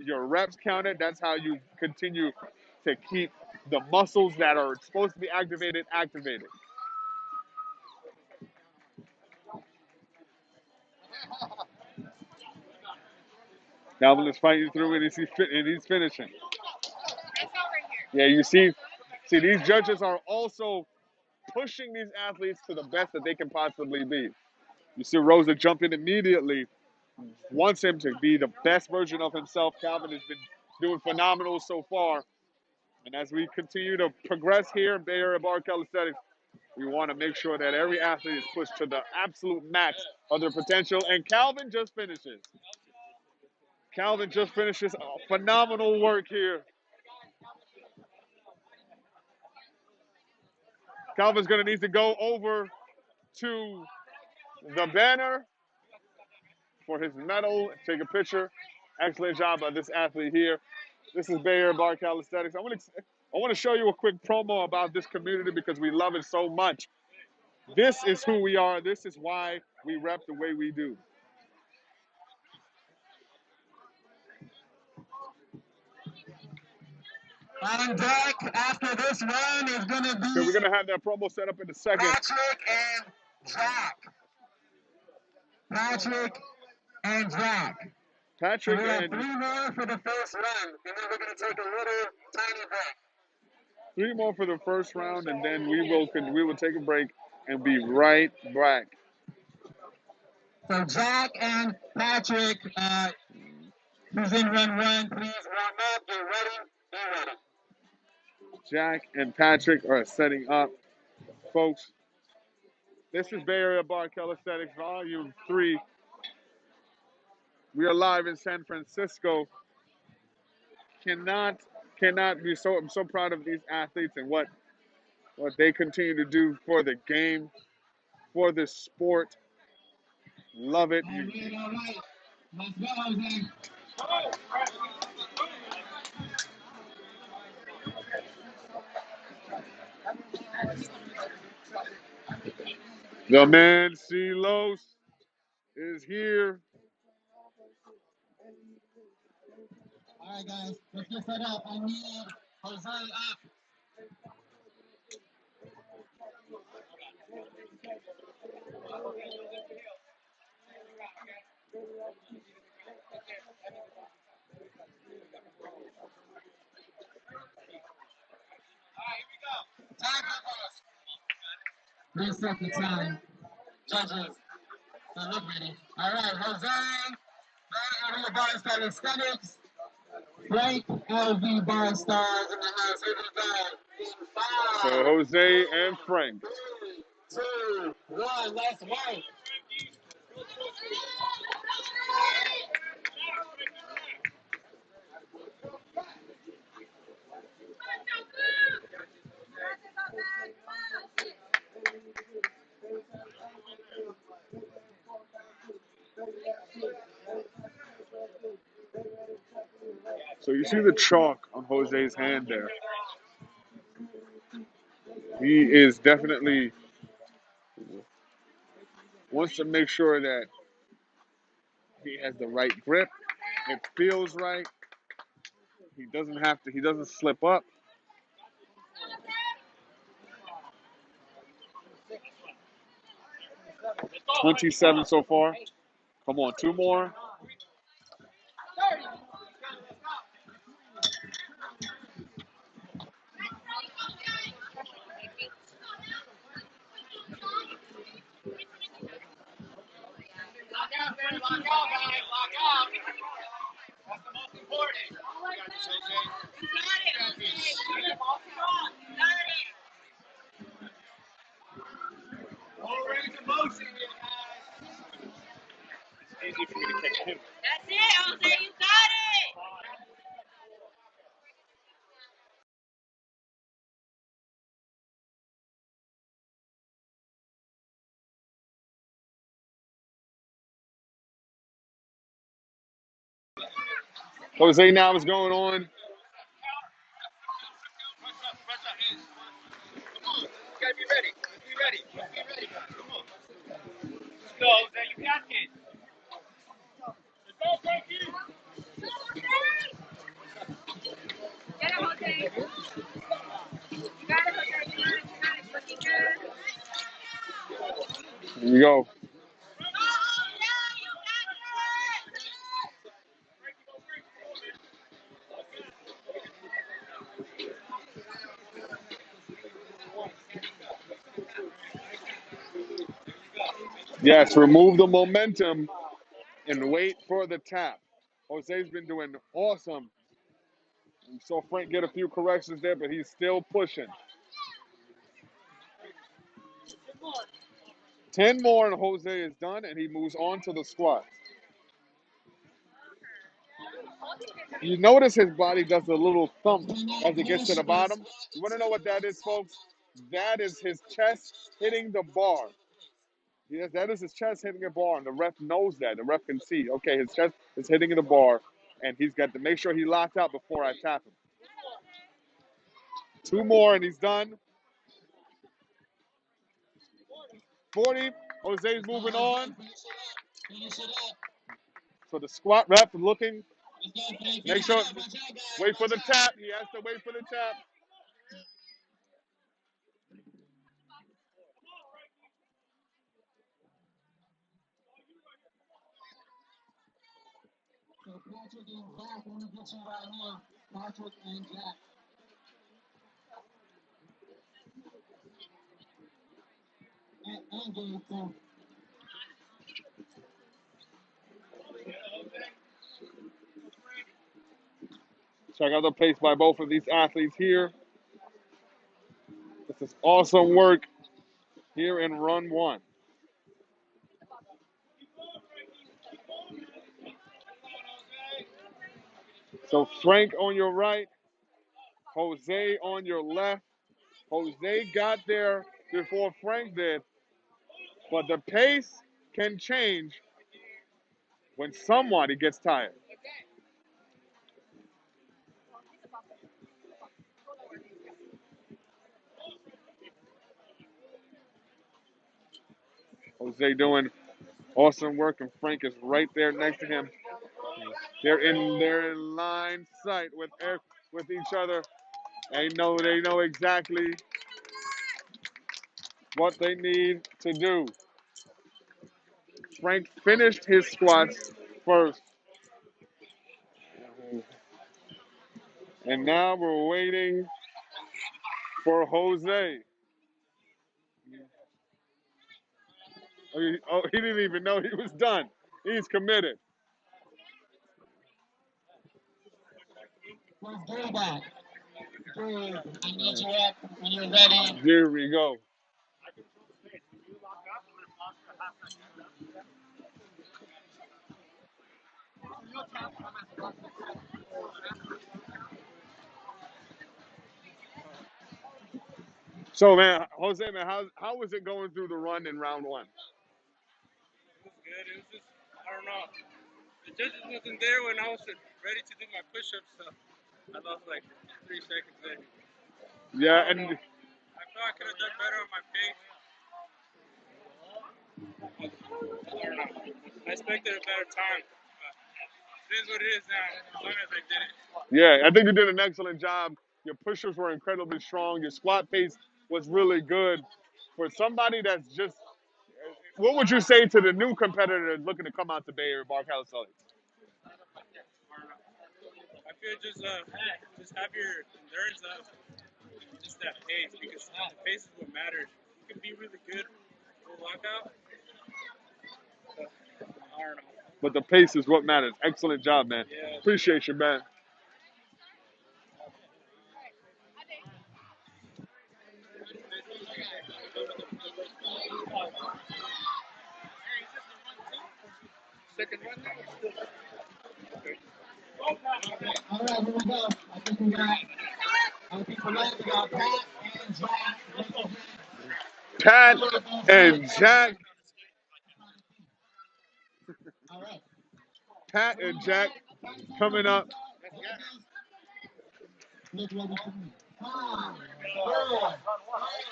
your reps counted. That's how you continue to keep the muscles that are supposed to be activated. Calvin is fighting through it, and he's finishing. Yeah, you see, these judges are also pushing these athletes to the best that they can possibly be. You see Rosa jump in immediately, wants him to be the best version of himself. Calvin has been doing phenomenal so far. And as we continue to progress here in Bay Area Bar Calisthenics, we want to make sure that every athlete is pushed to the absolute max of their potential. And Calvin just finishes. Phenomenal work here. Calvin's going to need to go over to the banner for his medal, take a picture. Excellent job by this athlete here. This is Bay Area Bar Calisthenics. I want to show you a quick promo about this community because we love it so much. This is who we are. This is why we rep the way we do. On deck after this run is going to be So we're going to have that promo set up in a second. Patrick and Jack. Patrick We have and 3 more for the first round, and then we're going to take a little tiny break. 3 more for the first round, and then we will take a break and be right back. So Jack and Patrick, who's in run 1, please warm up, get ready, be ready. Jack and Patrick are setting up. Folks, this is Bay Area Bar Calisthenics Volume 3. We are live in San Francisco. Cannot be so. I'm so proud of these athletes and what they continue to do for the game, for this sport. Love it. All right. Let's go, Jose. The man Silos is here. All right, guys, let's get set up. I need Jose up. Time up. Reset the time. Judges, they look ready. All right, Jose, Bay Area Bar Calisthenics, Frank, LV Bar Stars in the house. Here we go. In 5, So Jose and Frank. 3, 2, 1, let's work. So you see the chalk on Jose's hand there. He is definitely wants to make sure that he has the right grip. It feels right. He doesn't slip up. 27 so far. Come on, 2 more. Lock out, man. Lock out, guys. Lock out. That's the most important. You got this, Jose. You got this. Full range of motion here, guys. It's easy for me to catch him. That's it, Jose. You got it. Jose now is going on. You gotta be ready. Let's be ready. Let's be ready, guys. Come on. Let's go, Jose. You got this. Let's go, Frankie. Get it, Jose. You got it, Jose. You got it. You got it. Looking good. Here we go. Yes, remove the momentum and wait for the tap. Jose's been doing awesome. We saw Frank get a few corrections there, but he's still pushing. 10 more and Jose is done, and he moves on to the squat. You notice his body does a little thump as it gets to the bottom. You want to know what that is, folks? That is his chest hitting the bar. Yes, that is his chest hitting a bar, and the ref knows that. The ref can see, okay, his chest is hitting the bar, and he's got to make sure he locks out before I tap him. 2 more, and he's done. 40. Jose's moving on. So the squat ref looking. Make sure, wait for the tap. He has to wait for the tap. So Patrick and Jack, let me get you right here. Patrick and Jack. And Gabe too. Check out the pace by both of these athletes here. This is awesome work here in run one. So Frank on your right, Jose on your left. Jose got there before Frank did, but the pace can change when somebody gets tired. Jose doing awesome work, and Frank is right there next to him. They're in line sight with each other. They know exactly what they need to do. Frank finished his squats first, and now we're waiting for Jose. He didn't even know he was done. He's committed. Let's go back. Gabe, I need you up when you're ready. Here we go. So, man, Jose, man, how was it going through the run in round one? It was good. It was just, I don't know. The judges wasn't there when I was ready to do my push-ups, so I lost like 3 seconds there. Yeah, I and felt I could have done better on my pace. I don't know. I expected a better time. But it is what it is now, as long as I did it. yeah, I think you did an excellent job. Your push-ups were incredibly strong. Your squat pace was really good. For somebody that's just, what would you say to the new competitor looking to come out to Bay Area Bar Calisthenics? I feel just have your endurance up, just that pace, because the pace is what matters. You can be really good for a lockout, but I don't know. But the pace is what matters. Excellent job, man. Yeah. Appreciate you, man. Second one. All right, here we go. I think we got Pat and Jack. Pat and Jack. All right. Pat and Jack coming up. Look ready for me. 5, 4,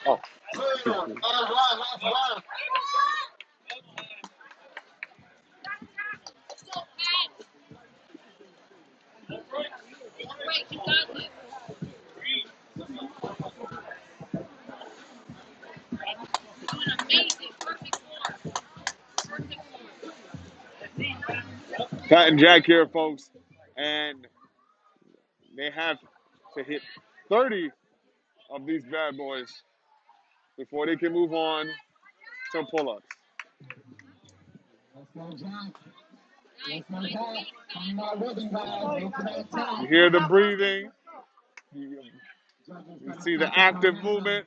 Oh. 3, 2, and 1. Let's go. Wait, you got this. Doing amazing. Perfect form. Perfect form. Pat and Jack here, folks. And they have to hit 30 of these bad boys before they can move on to pull-ups. Let's go, Jack. Let's go, Jack. I'm not rhythm, guys. Go for that top. You hear the breathing. You see the active movement.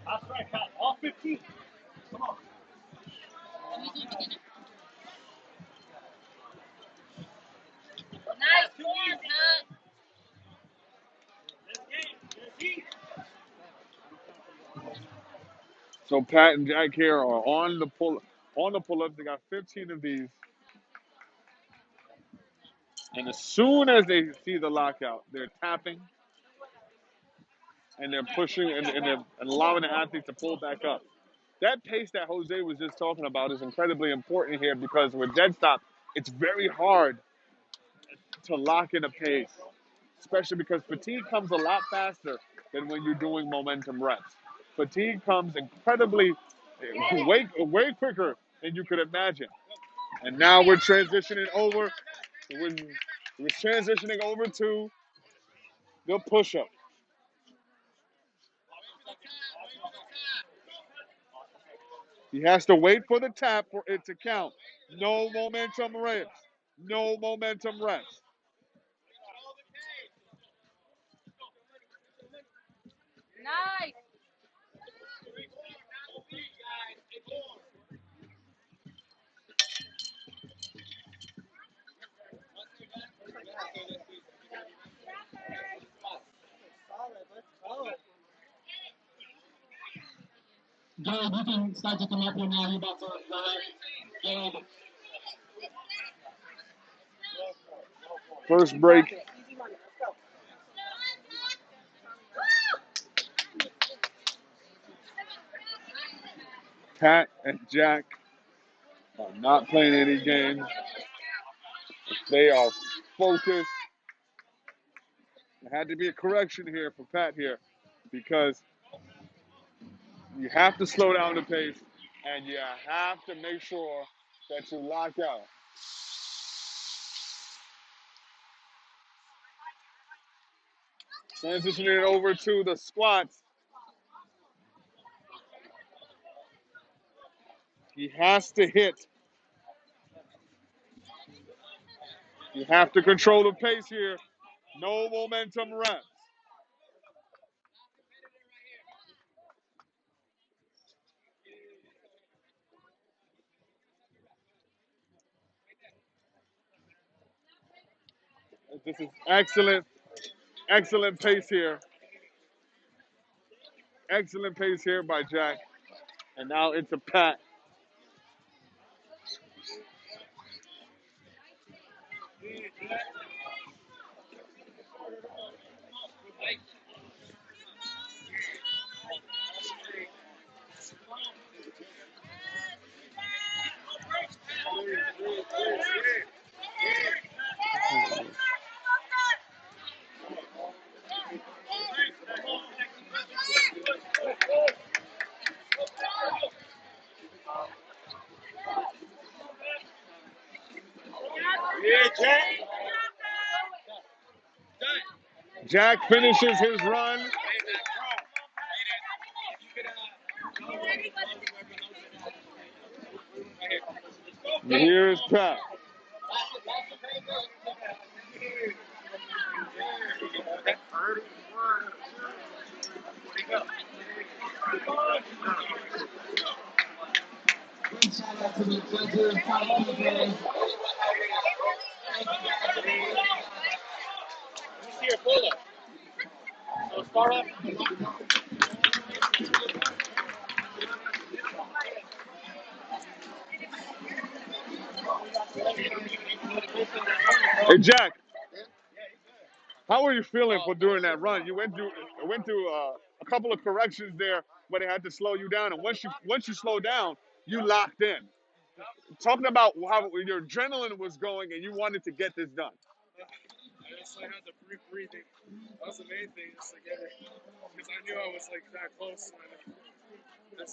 That's right, Pat. All 15. Come on. Nice form, Pat. So Pat and Jack here are on the pull-ups. They got 15 of these. And as soon as they see the lockout, they're tapping and they're pushing and they're allowing the athletes to pull back up. That pace that Jose was just talking about is incredibly important here because with dead stop, it's very hard to lock in a pace, especially because fatigue comes a lot faster than when you're doing momentum reps. Fatigue comes incredibly way quicker than you could imagine. And now we're transitioning over. We're transitioning over to the push-up. He has to wait for the tap for it to count. No momentum reps. No momentum reps. Nice. Gabe, you can start to come up here now. You're about to go ahead. Gabe. First break. Pat and Jack are not playing any games. They are focused. There had to be a correction here for Pat here because you have to slow down the pace and you have to make sure that you lock out. Transitioning it over to the squats. He has to hit. You have to control the pace here. No momentum reps. This is excellent pace here. Excellent pace here by Jack. And now it's a Pat. Jack finishes his run. Here's Pat. Shout out to the judges, top people. Hey Jack, how were you feeling for during that run? You went through a couple of corrections there, but it had to slow you down. And once you slow down, you locked in. Talking about how your adrenaline was going and you wanted to get this done. I just had the breathing. That was the main thing. Just like because I knew I was like that close, and I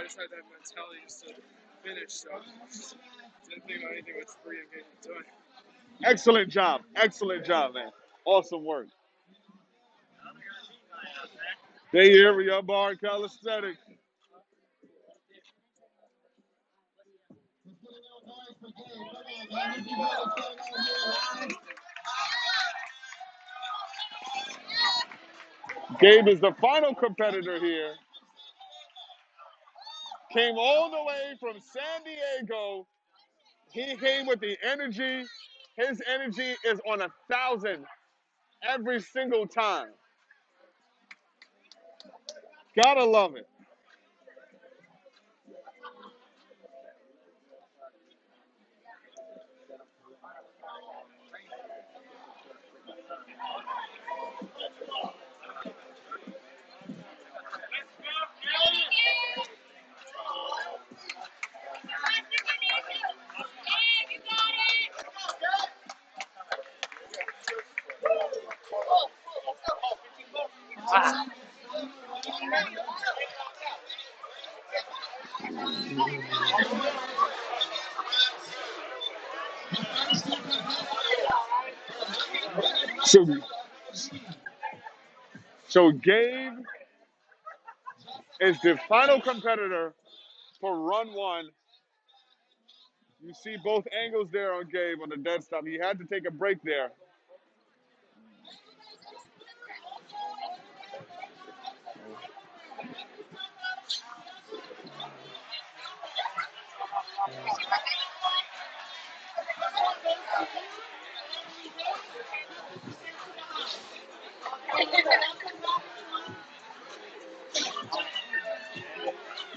just had that mentality just to finish. So didn't think about anything but free and getting it done. Excellent job, man. Awesome work. Bay Area Bar Calisthenics. Gabe is the final competitor here. Came all the way from San Diego. He came with the energy. His energy is on 1,000 every single time. Gotta love it. So, so Gabe is the final competitor for run one. You see both angles there on Gabe on the dead stop. He had to take a break there.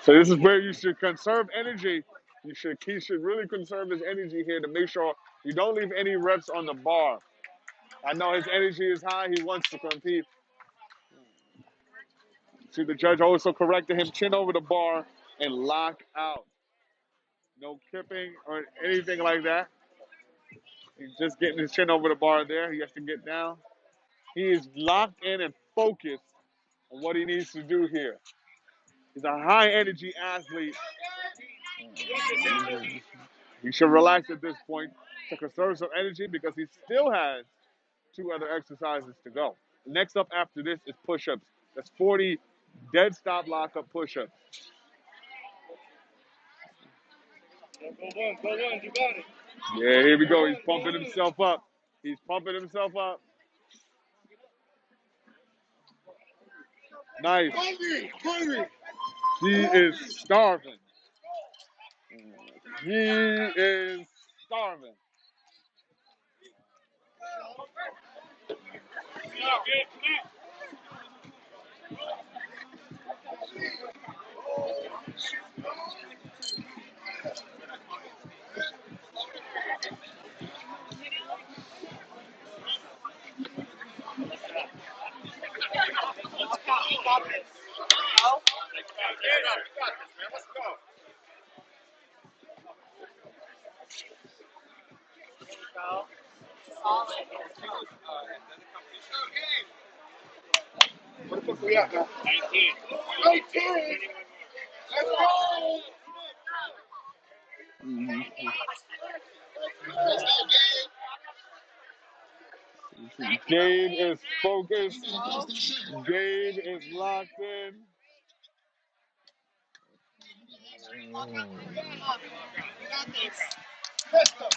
So this is where you should conserve energy. He should really conserve his energy here to make sure you don't leave any reps on the bar. I know his energy is high. He wants to compete. See, the judge also corrected him, chin over the bar and lock out. No kipping or anything like that. He's just getting his chin over the bar there. He has to get down. He is locked in and focused on what he needs to do here. He's a high energy athlete. He should relax at this point to conserve some energy because he still has 2 other exercises to go. Next up after this is push-ups. That's 40 dead stop lockup push-ups. Go one, you got it. Yeah, here we go. He's pumping himself up. He's pumping himself up. Nice. He is starving. He is starving. What the fuck we at now? 19. 19! Let's go! Gabe is focused. Gabe is locked in. There we go. Let's go.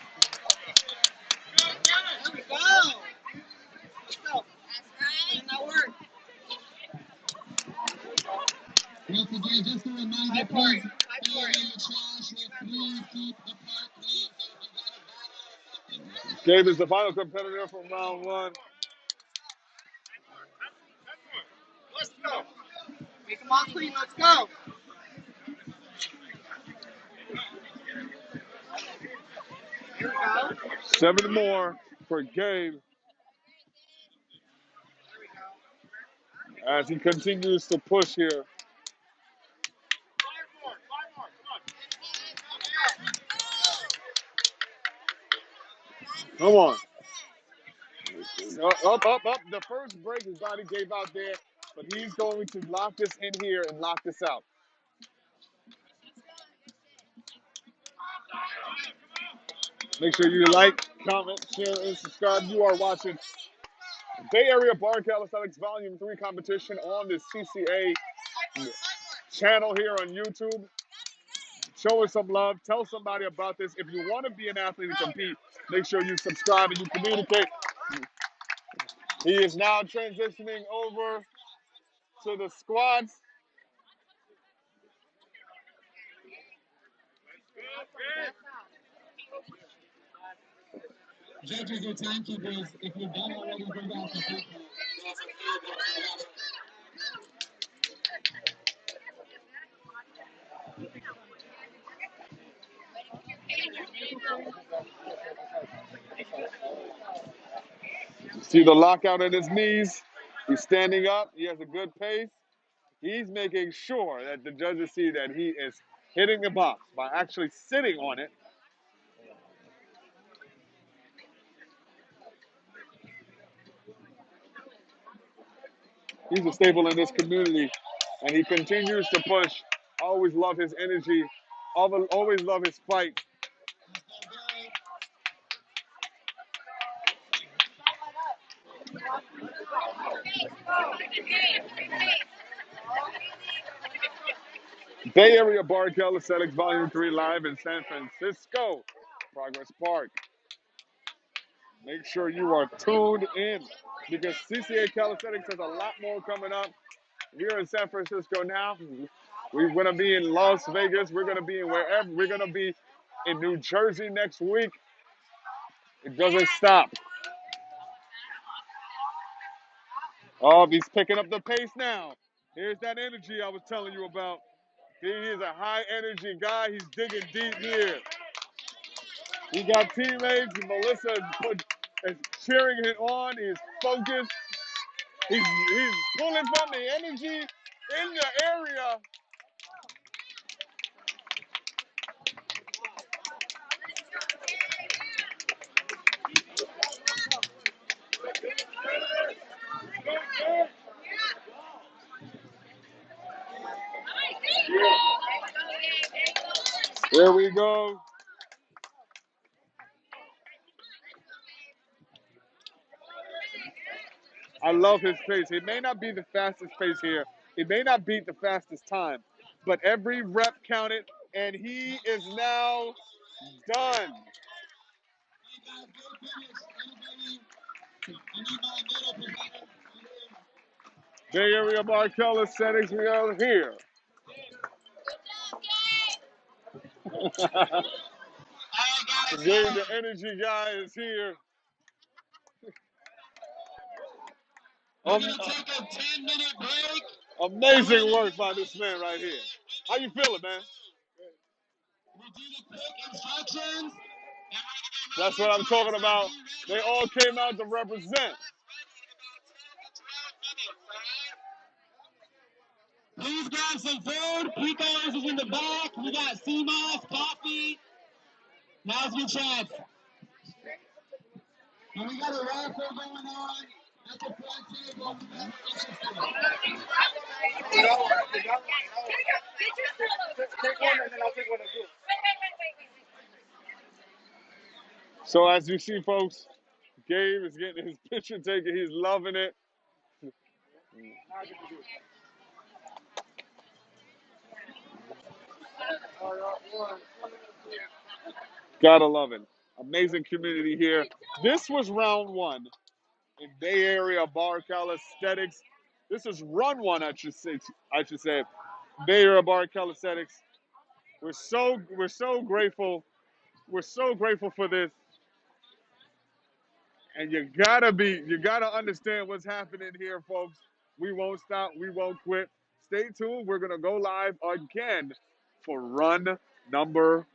Didn't that work? Once again, just a reminder, please, throw away your trash. Please keep apart, please. Gabe is the final competitor from round one. Let's go! Make them all clean. Let's go. 7 more for Gabe as he continues to push here. Come on. Up. The first break his body gave out there, but he's going to lock this in here and lock this out. Make sure you like, comment, share, and subscribe. You are watching Bay Area Bar Calisthenics Volume 3 competition on the CCA channel here on YouTube. Show us some love. Tell somebody about this. If you want to be an athlete and compete, make sure you subscribe and you communicate. He is now transitioning over to the squats. Judges or timekeepers, if you're done already, bring back the paper. See the lockout at his knees. He's standing up. He has a good pace. He's making sure that the judges see that he is hitting the box by actually sitting on it. He's a staple in this community, and he continues to push. I always love his energy. Always love his fight. Bay Area Bar Calisthenics Volume 3 live in San Francisco, Progress Park. Make sure you are tuned in because CCA Calisthenics has a lot more coming up here in San Francisco now. We're going to be in Las Vegas. We're going to be in wherever. We're going to be in New Jersey next week. It doesn't stop. Oh, he's picking up the pace now. Here's that energy I was telling you about. He is a high energy guy. He's digging deep here. He got teammates. Melissa is cheering him on. He's focused. He's pulling from the energy in the area. There we go. I love his pace. He may not be the fastest pace here. He may not beat the fastest time, but every rep counted, and he is now done. Bay Area Bar Calisthenics, we are here. The energy guy is here. We're going to take a 10-minute break. Amazing work by this man right here. How you feeling, man? We'll do the quick instructions. That's what I'm talking about. They all came out to represent. Please grab some food. Pico's is in the back. We got CMOS, coffee. Now's your chance. And we got a raffle going on at the front table. Take one and then I'll take one of you. So as you see, folks, Gabe is getting his picture taken. He's loving it. Gotta love it. Amazing community here. This was round one in Bay Area Bar Calisthenics. This is run one, I should say. Bay Area Bar Calisthenics. We're so grateful. We're so grateful for this. And you gotta understand what's happening here, folks. We won't stop. We won't quit. Stay tuned. We're gonna go live again for run number